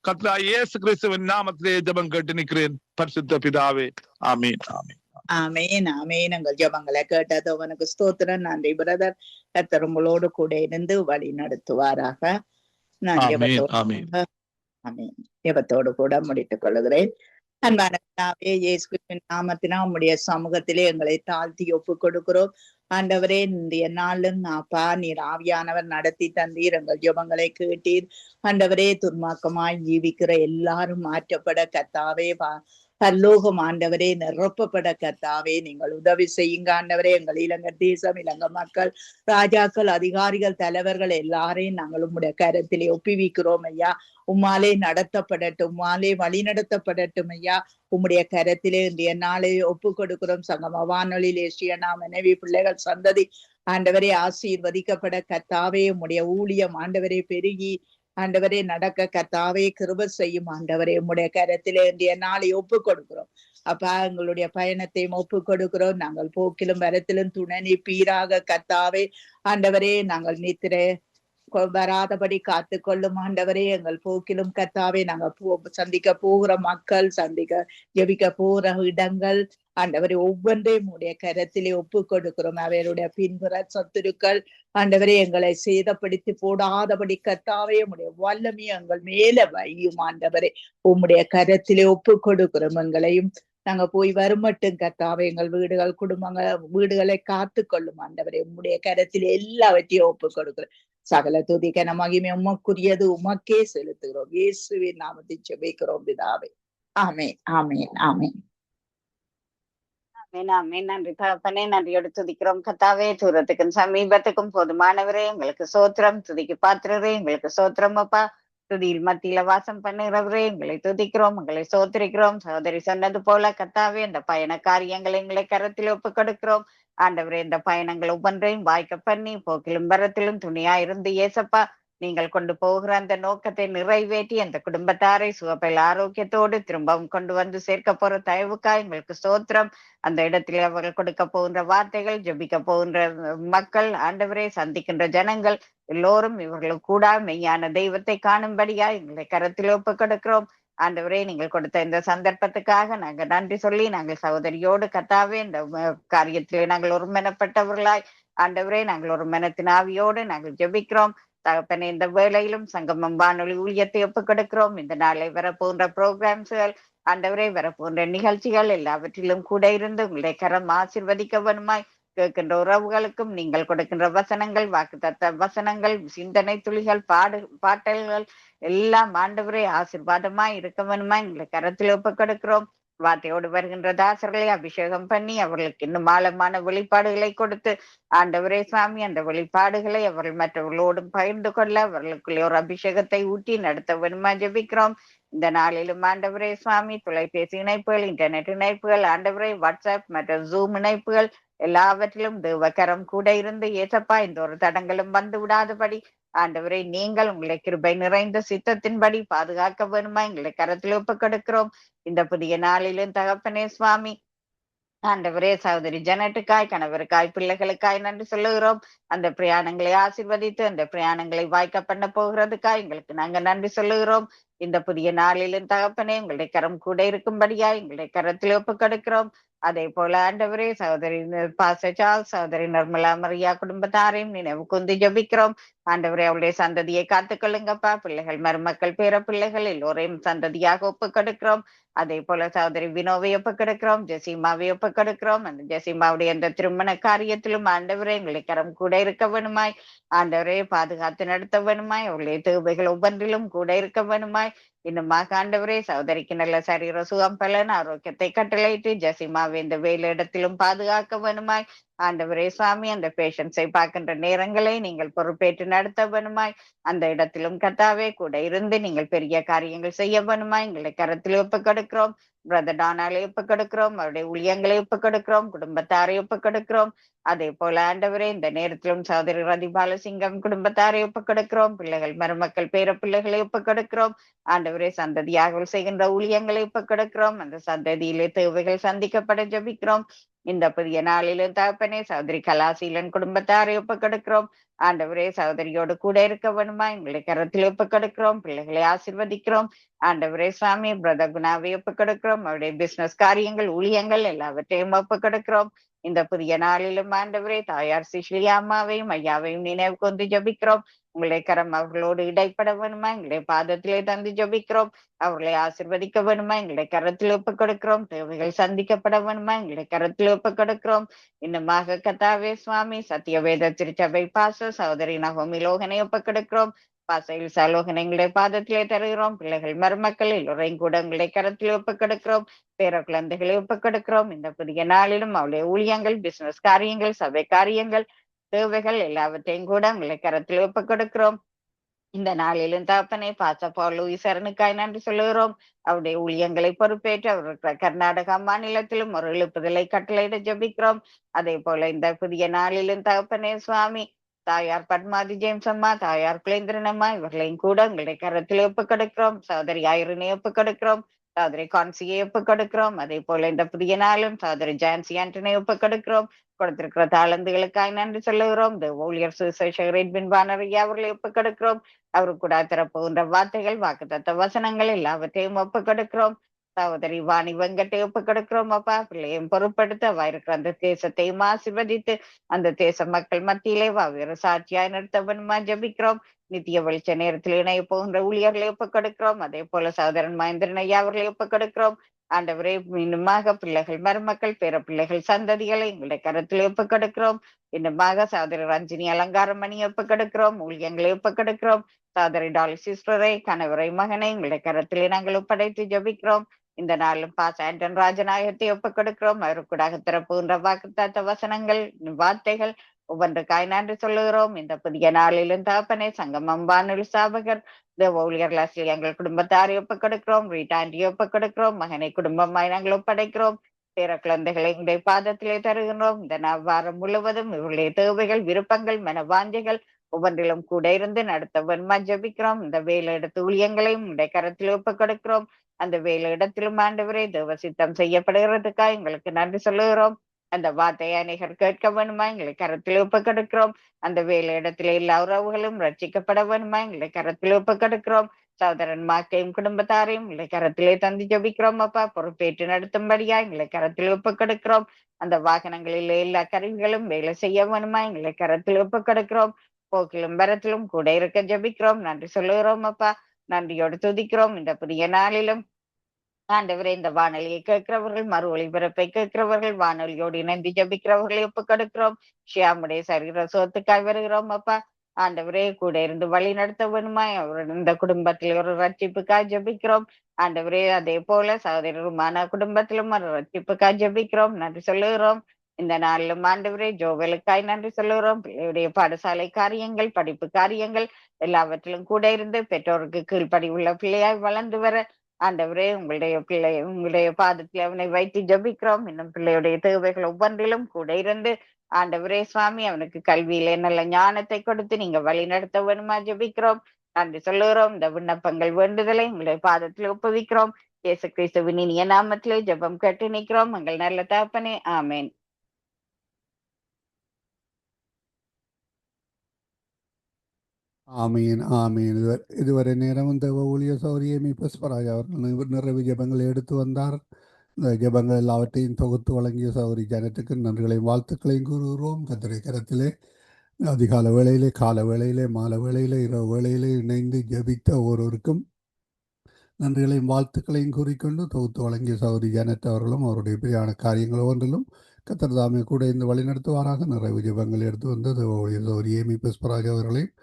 கர்த்தராகிய இயேசு கிறிஸ்துவின் நாமத்திலே ஜபம் கேட்டு நிற்கிறேன் பரிசுத்த பிதாவே. ஆமீன் ஆமீன் ஆமேன் ஆமேன். எங்கள் ஜபங்களை கேட்டது அவனுக்கு ஸ்தோத்திரம். நன்றி பிரதர். கர்த்தர் உங்களோடு கூட இருந்து வழி நடத்துவாராக. நான் ஜபத்தோடு கூட முடித்துக் கொள்கிறேன். அன்பான பிதாவே, இயேசு கிறிஸ்துவின் நாமத்தினா உம்முடைய சமூகத்திலே எங்களை தாழ்த்தி ஒப்பு கொடுக்கிறோம். ஆண்டவரே, இன்றைய நாளும் அப்பா நீர் ஆவியானவர் நடத்தி தந்தீர், எங்கள் ஜபங்களை கேட்டீர். ஆண்டவரே, துன்மார்க்கமாய் ஜீவிக்கிற எல்லாரும் மாற்றப்பட கர்த்தாவே பரலோகம் ஆண்டவரே நிரப்பப்பட கர்த்தாவே நீங்கள் உதவி செய்யுங்க ஆண்டவரே. எங்கள் இலங்கை தேசம், இலங்கை மக்கள், ராஜாக்கள், அதிகாரிகள், தலைவர்கள் எல்லாரையும் நாங்கள் உம்முடைய கரத்திலே ஒப்புவிக்கிறோம் ஐயா. உம்மாலே நடத்தப்படட்டும், உம்மாலே வழி நடத்தப்படட்டும் ஐயா. உம்முடைய கரத்திலே இன்றைய நாளை ஒப்பு கொடுக்கிறோம். சங்கம வானொலியிலே ஸ்ரீயனா மனைவி பிள்ளைகள் சந்ததி ஆண்டவரே ஆசீர்வதிக்கப்பட கர்த்தாவே. உம்முடைய ஊழியம் ஆண்டவரே பெருகி ஆண்டவரே நடக்க கர்த்தாவே கிருபை செய்யும் ஆண்டவரே. உம்முடைய கரத்திலே இன்றைய நாளை ஒப்பு கொடுக்கிறோம் அப்பா. எங்களுடைய பயணத்தையும் ஒப்பு கொடுக்கிறோம். நாங்கள் போக்கிலும் வரத்திலும் துணை பீராக கர்த்தாவே ஆண்டவரே. நாங்கள் நித்திரை வராதபடி காத்து கொள்ளும் ஆண்டவரே. எங்கள் போக்கிலும் கர்த்தாவே நாங்கள் சந்திக்க போகிற மக்கள், ஜெபிக்க போகிற இடங்கள் ஆண்டவரே ஒவ்வொன்றையும் உடைய கரத்திலே ஒப்பு கொடுக்கிறோம். அவருடைய பின்புற சத்துருக்கள் ஆண்டவரே எங்களை சேதப்படுத்தி போடாதபடி கர்த்தாவே உம்முடைய வல்லமையை எங்கள் மேல வையும் ஆண்டவரே. உம்முடைய கரத்திலே ஒப்பு கொடுக்கிறோம். எங்களையும் நாங்க போய் வருமட்டும் கர்த்தாவே எங்கள் வீடுகள் வீடுகளை காத்து கொள்ளும் ஆண்டவரே. உம்முடைய கரத்திலே எல்லாவற்றையும் ஒப்பு கொடுக்கிறோம். சகல துதிக்க மகிமை உமக்குரியது, உமக்கே செலுத்துகிறோம். இயேசுவின் நாமத்தில் ஜெபிக்கிறோம் பிதாவே. ஆமென் ஆமென் ஆமென். நன்றி தகப்பனே, நன்றியோடு துதிக்கிறோம் கர்த்தாவே. தூரத்துக்கும் சமீபத்துக்கும் போதுமானவரே எங்களுக்கு சோத்திரம். துதிக்கு பாத்திரரே எங்களுக்கு சோத்திரம் அப்பா. துதியில் மத்தியில வாசம் பண்ணுகிறவரே எங்களை துதிக்கிறோம், எங்களை சோத்திரிக்கிறோம். சகோதரி சொன்னது போல கர்த்தாவே இந்த பயண காரியங்களை எங்களை கரத்தில் ஒப்பு கொடுக்கிறோம் ஆண்டவரே. இந்த பயணங்கள் ஒவ்வொன்றையும் வாய்க்க பண்ணி போக்கிலும் வரத்திலும் துணியா இருந்து ஏசப்பா நீங்கள் கொண்டு போகிற அந்த நோக்கத்தை நிறைவேற்றி அந்த குடும்பத்தாரை சுகப்பையில் ஆரோக்கியத்தோடு திரும்பவும் கொண்டு வந்து சேர்க்க போற தயவுக்கா எங்களுக்கு ஸ்தோத்திரம். அந்த இடத்துல அவர்கள் கொடுக்க போகின்ற வார்த்தைகள், ஜெபிக்க போகின்ற மக்கள் ஆண்டவரே, சந்திக்கின்ற ஜனங்கள் எல்லோரும் இவர்களுக்கு கூட மெய்யான தெய்வத்தை காணும்படியா எங்களை கரத்தில் ஒப்பு கொடுக்கிறோம் ஆண்டவரே. நீங்கள் கொடுத்த இந்த சந்தர்ப்பத்துக்காக நாங்கள் நன்றி சொல்லி நாங்கள் சகோதரியோடு கர்த்தாவே இந்த காரியத்திலே நாங்கள் ஒருமனப்பட்டவர்களாய் ஆண்டவரே நாங்கள் ஒரு மனத்தின் ஆவியோடு நாங்கள் ஜெபிக்கிறோம் தகப்பனே. இந்த வேளையிலும் சங்கமம் வானொலி ஊழியத்தை ஒப்பு கொடுக்கிறோம். இந்த நாளை வரப்போன்ற ப்ரோக்ராம்ஸ்கள் ஆண்டவரே, வரப்போன்ற நிகழ்ச்சிகள் எல்லாவற்றிலும் கூட இருந்து உங்களுடைய கரம் ஆசீர்வதிக்க வேணுமாய் கேட்கின்ற உறவுகளுக்கும் நீங்கள் கொடுக்கின்ற வசனங்கள், வாக்குத்தத்த வசனங்கள், சிந்தனை துளிகள், பாட்டல்கள் எல்லாம் ஆண்டவரே ஆசீர்வாதமாய் இருக்க வேணுமாய் உங்களை கரத்தில் ஒப்பு கொடுக்கிறோம். வார்த்தையோடு வருகின்ற தாசர்களை அபிஷேகம் பண்ணி அவர்களுக்கு இன்னும் ஆழமான வெளிப்பாடுகளை கொடுத்து ஆண்டவரே சுவாமி அந்த வெளிப்பாடுகளை அவர்கள் மற்றவர்களோடும் பகிர்ந்து கொள்ள அவர்களுக்குள்ளே ஒரு அபிஷேகத்தை ஊட்டி நடத்த வேணுமா ஜெபிக்கிறோம். இந்த நாளிலும் ஆண்டவரே சுவாமி தொலைபேசி இணைப்புகள், இன்டர்நெட் இணைப்புகள் ஆண்டவரே, வாட்ஸ்அப் மற்றும் ஜூம் இணைப்புகள் எல்லாவற்றிலும் தேவகரம் கூட இருந்து ஏசப்பா இந்த ஒரு தடங்களும் வந்து விடாதபடி ஆண்டவரை நீங்கள் உங்களை கிருபை நிறைந்த சித்தத்தின்படி பாதுகாக்க வேணுமா எங்களை கரத்தில் ஒப்பு கொடுக்கிறோம். இந்த புதிய நாளிலும் தகப்பனே சுவாமி ஆண்டவரே சகோதரி ஜனட்டுக்காய், கணவருக்காய், பிள்ளைகளுக்காய் நன்றி சொல்லுகிறோம். அந்த பிரயாணங்களை ஆசீர்வதித்து அந்த பிரயாணங்களை வாய்க்க பண்ண போகிறதுக்காய் எங்களுக்கு நாங்க நன்றி சொல்லுகிறோம். இந்த புதிய நாளிலும் தகப்பனே உங்களுடைய கரம் கூட இருக்கும்படியா எங்களுடைய கரத்தில் ஒப்புக்கொடுக்கிறோம். அதே போல ஆண்டவரே சகோதரி பாசச்சால் சகோதரி நிர்மலா மரியா குடும்பத்தாரையும் நினைவு கொண்டு ஜபிக்கிறோம். ஆண்டவரே அவளுடைய சந்ததியை காத்துக்கொள்ளுங்கப்பா. பிள்ளைகள் மருமக்கள் பேர பிள்ளைகள் எல்லோரையும் சந்ததியாக ஒப்புக்கொடுக்கிறோம். அதே போல சகோதரி வினோவை ஒப்புக்கொடுக்கிறோம். ஜெசிமாவை ஒப்புக்கொடுக்கிறோம். அந்த ஜெசிமாவுடைய அந்த திருமண காரியத்திலும் ஆண்டவரே எங்களை கரம் கூட இருக்க வேணுமாய். ஆண்டவரே பாதுகாத்து நடத்த வேணுமாய். அவருடைய தேவைகள் ஒவ்வொன்றிலும் கூட இருக்க வேணுமாய். இன்னுமாக ஆண்டவரே சகோதரிக்கு நல்ல சரீர சுகம் பலன் ஆரோக்கியத்தை கட்டளையிட்டு ஜெசிமாவை இந்த வேலையிடத்திலும் பாதுகாக்க வேணுமாய். ஆண்டவரே சுவாமி அந்த பேஷன்ஸை பார்க்கின்ற நேரங்களை நீங்கள் பொறுப்பேற்று நடத்த வேணுமாய். அந்த இடத்திலும் கர்த்தாவே கூட இருந்து நீங்கள் பெரிய காரியங்கள் செய்ய வேணுமாய். எங்களை கரத்தில் ஒப்புக்கொடுக்கிறோம். பிரதர் டானாலை ஒப்புக்கொடுக்கிறோம். அவருடைய ஊழியங்களை ஒப்புக்கொடுக்கிறோம். குடும்பத்தாரை ஒப்புக்கொடுக்கிறோம். அதே போல ஆண்டவரே இந்த நேரத்திலும் சகோதரி ரதி பாலசிங்கம் குடும்பத்தாரை ஒப்புக்கொடுக்கிறோம். பிள்ளைகள் மருமக்கள் பேர பிள்ளைகளை ஒப்புக்கொடுக்கிறோம். ஆண்டவரே சந்ததியாக செய்கின்ற ஊழியங்களை ஒப்புக்கொடுக்கிறோம். அந்த சந்ததியிலே தேவைகள் சந்திக்கப்பட ஜபிக்கிறோம். இந்த புதிய நாளிலும் தகப்பனே சகோதரி கலாசீலன் குடும்பத்தாரை ஒப்புக்கொடுக்கிறோம். ஆண்டவரே சகோதரியோடு கூட இருக்க வேணுமா. எங்களை கரத்தில் ஒப்புக்கொடுக்கிறோம். பிள்ளைகளை ஆசீர்வதிக்கிறோம். ஆண்டவரே சுவாமி பிரதர் குணாவை ஒப்புக்கொடுக்கிறோம். அவருடைய பிசினஸ் காரியங்கள் ஊழியங்கள் எல்லாவற்றையும் ஒப்புக்கொடுக்கிறோம். இந்த புதிய நாளிலும் ஆண்டவரே தாயார் சிஷ்லியா அம்மாவையும் ஐயாவையும் நினைவு கொண்டு ஜபிக்கிறோம். உங்களுடைய கரம் அவர்களோடு இடைப்பட வேணுமா. எங்களுடைய பாதத்திலே தந்து ஜபிக்கிறோம். அவர்களை ஆசிர்வதிக்க வேணுமா. எங்களுடைய கரத்தில் ஒப்புக்கொடுக்கிறோம். தேவைகள் சந்திக்கப்பட வேணுமா. எங்களுடைய கரத்தில் ஒப்புக்கொடுக்கிறோம். இன்னுமாக கர்த்தாவே சுவாமி சத்தியவேத திருச்சபை பாச சகோதரி நகோமி லோகனை ஒப்புக்கொடுக்கிறோம். பாசையில் சலோகனை எங்களுடைய பாதத்திலே தருகிறோம். பிள்ளைகள் மருமக்கள் எல்லோரையும் கூட எங்களுடைய கரத்தில் ஒப்புக்கொடுக்கிறோம். பேர குழந்தைகளை ஒப்புக்கொடுக்கிறோம். இந்த புதிய நாளிலும் அவளுடைய ஊழியங்கள் பிசினஸ் காரியங்கள் சபை காரியங்கள் தேவைகள் எல்லாவற்றையும் கூட உங்களை கரத்தில் ஒப்புக்கொடுக்கிறோம். இந்த நாளிலும் தகப்பனே பாச பவுல் லூயிசரனுக்காய் நன்றி சொல்லுகிறோம். அவருடைய ஊழியங்களை பொறுப்பேற்று அவர் கர்நாடகா மாநிலத்திலும் ஒரு எழுப்புதலை கட்டளையிட ஜபிக்கிறோம். அதே போல இந்த புதிய நாளிலும் தகப்பனே சுவாமி தாயார் பத்மாதி ஜேம்ஸ் அம்மா தாயார் குலேந்திரன் அம்மா இவர்களையும் கூட உங்களுடைய கரத்தில் ஒப்புக்கொடுக்கிறோம். சகோதரி ஐரனை ஒப்புக்கொடுக்கிறோம். சகோதரி கான்சியை ஒப்புக்கொடுக்கிறோம். அதே போல இந்த புதிய நாளும் சகோதரி ஜான்சி ஆண்டனை ஒப்புக்கொடுக்கிறோம். கொடுத்திருக்கிற தாளந்துகளுக்காய் நன்றி சொல்லுகிறோம். இந்த ஊழியர் சுசேஷகர் எட்வின் பானரையா அவர்களை ஒப்புக்கொடுக்கிறோம். அவருக்கு கூட திறப்புகின்ற வார்த்தைகள் வாக்குத்தத்த வசனங்கள் எல்லாவற்றையும் ஒப்புக்கொடுக்கிறோம். சகோதரி வாணி வெங்கட்டை ஒப்புக்கொடுக்கிறோம். அப்பா பிள்ளையும் பொருட்படுத்த இருக்கிற அந்த தேசத்தையும் ஆசீர்வதித்து அந்த தேச மக்கள் மத்தியிலே வெவ்வேறு சாட்சியாய் நிறுத்தவனுமா ஜபிக்கிறோம். நித்திய வெளிச்ச நேரத்தில் இணைய போகின்ற ஊழியர்களை ஒப்புக்கொடுக்கிறோம். அதே போல சகோதரன் மகேந்திரன் ஐயா அவர்களை ஒப்புக்கொடுக்கிறோம். ஆண்டவரே இன்னுமாக பிள்ளைகள் மருமக்கள் பேர பிள்ளைகள் சந்ததிகளை எங்களுடைய கரத்தில் ஒப்புக்கொடுக்கிறோம். இன்னுமாக சகோதரி ரஞ்சினி அலங்காரமணி ஒப்புக்கொடுக்கிறோம். ஊழியங்களை ஒப்புக்கொடுக்கிறோம். சகோதரி டாலி சிஸ்டரை கணவரை மகனை எங்களுடைய கரத்திலே நாங்கள் ஒப்படைத்து ஜபிக்கிறோம். இந்த நாளும் பாஸ் ஆண்டன் ராஜநாயகத்தை ஒப்புக்கொடுக்கிறோம். அவருக்கூடாக திறப்புகின்ற வாக்குத்தாத்த வசனங்கள் வார்த்தைகள் ஒவ்வொன்றுக்காய் நன்றி சொல்லுகிறோம். இந்த புதிய நாளிலும் தகப்பனே சங்கமம் வானொலி ஸ்தாபகர் ஊழியர் எங்கள் குடும்பத்தாரை ஒப்புக்கொடுக்கிறோம். ரீட்டாண்டியை ஒப்புக்கொடுக்கிறோம். மகனை குடும்பமாய் நாங்கள் ஒப்படைக்கிறோம். பேர குழந்தைகளை எங்களுடைய பாதத்திலே தருகின்றோம். இந்த வாரம் முழுவதும் இவருடைய தேவைகள் விருப்பங்கள் மனவாஞ்சைகள் ஒவ்வொன்றிலும் கூட இருந்து நடத்த வேணுமா ஜபிக்கிறோம். இந்த வேலை இடத்து ஊழியங்களையும் உடைய கரத்தில் ஒப்புக்கொடுக்கிறோம். அந்த வேலை இடத்திலும் ஆண்டவரே தேவ சித்தம் செய்யப்படுகிறதுக்காக எங்களுக்கு நன்றி சொல்லுகிறோம். அந்த வார்த்தையை அநேகர் கேட்க வேணுமா எங்களை கரத்தில் ஒப்புக்கொடுக்கிறோம். அந்த வேலை இடத்துல எல்லா உறவுகளும் ரட்சிக்கப்பட வேணுமா எங்களை கரத்தில் ஒப்புக்கொடுக்கிறோம். சகோதரன் மாக்கையும் குடும்பத்தாரையும் எங்களை கரத்திலே தந்து ஜபிக்கிறோம். அப்பா பொறுப்பேற்று நடத்தும்படியா எங்களை கரத்தில் ஒப்புக்கொடுக்கிறோம். அந்த வாகனங்களில் எல்லா கருவிகளும் வேலை செய்ய வேணுமா எங்களை கரத்தில் ஒப்புக்கொடுக்கிறோம். போக்கிலும் வரத்திலும் கூட இருக்க ஜபிக்கிறோம். நன்றி சொல்லுகிறோம். அப்பா நன்றியோடு துதிக்கிறோம். இந்த புதிய நாளிலும் ஆண்டவரே இந்த வானொலியை கேட்கிறவர்கள் மறு ஒளிபரப்பை கேட்கிறவர்கள் வானொலியோடு இணைந்து ஜபிக்கிறவர்களை ஒப்புக்கொடுக்கிறோம். ஷியாமுடைய சரீர சோத்துக்காய் வருகிறோம். அப்பா ஆண்டவரே கூட இருந்து வழி நடத்த வேணுமா இந்த குடும்பத்தில் ஒரு ரட்சிப்புக்காய் ஜபிக்கிறோம். ஆண்டவரே அதே போல சகோதரருமான குடும்பத்திலும் ஒரு ரட்சிப்புக்காய் ஜபிக்கிறோம். நன்றி சொல்லுகிறோம். இந்த நாளிலும் ஆண்டவரே ஜோவலுக்காய் நன்றி சொல்லுகிறோம். பிள்ளையுடைய பாடசாலை காரியங்கள் படிப்பு காரியங்கள் எல்லாவற்றிலும் கூட இருந்து பெற்றோருக்கு கீழ்ப்படி உள்ள பிள்ளையாய் வளர்ந்து வர ஆண்டவரே உங்களுடைய பாதத்தில் அவனை வைத்து ஜபிக்கிறோம். இன்னும் பிள்ளையுடைய தேவைகள் ஒவ்வொன்றிலும் கூட இருந்து ஆண்டவரே சுவாமி அவனுக்கு கல்வியிலே நல்ல ஞானத்தை கொடுத்து நீங்க வழி நடத்த வேணுமா ஜபிக்கிறோம். நன்றி சொல்லுகிறோம். இந்த விண்ணப்பங்கள் வேண்டுதலை உங்களுடைய பாதத்தில் ஒப்புவிக்கிறோம். இயேசு கிறிஸ்துவின் இனிய நாமத்திலே ஜெபம் கேட்டு நிற்கிறோம். எங்கள் நல்ல தகப்பனே, ஆமேன். ஆமீன் ஆமீன். இதுவரை நேரம் இந்த ஊழிய சௌரியமி புஷ்பராஜ் அவர்கள் நிறைவு ஜெபங்களை எடுத்து வந்தார். இந்த ஜெபங்கள் எல்லாவற்றையும் தொகுத்து வழங்கிய சௌரி ஜனத்துக்கு நன்றிகளையும் வாழ்த்துக்களையும் கூறுகிறோம். கர்த்தருடைய கரத்திலே அதிகால வேளையிலே, கால வேளையிலே, மாலை வேளையிலே, இரவு வேளையிலே இணைந்து ஜெபித்த ஒருவருக்கும் நன்றிகளையும் வாழ்த்துக்களையும் கூறிக்கொண்டு தொகுத்து வழங்கிய சௌரி ஜனத் அவர்களும் அவருடைய பிரியான காரியங்கள் ஒன்றிலும் கர்த்தர் தாமே கூட இந்த வழிநடத்துவாராக. நிறைவு ஜெபங்கள் எடுத்து வந்தது சௌரி ஏமி புஷ்பராஜ் அவர்களையும்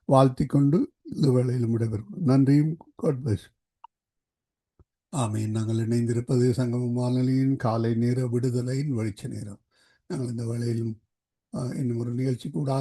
வாழ்த்தி கொண்டு இந்த வேளையிலும் விடைபெறும். நன்றியும் God bless. ஆமீன். நாங்கள் இணைந்திருப்பது சங்கமம் வானொலியின் காலை நேர விடுதலையின் வெளிச்ச நேரம். நாங்கள் இந்த வேளையிலும் இன்னும் ஒரு நிகழ்ச்சி கூட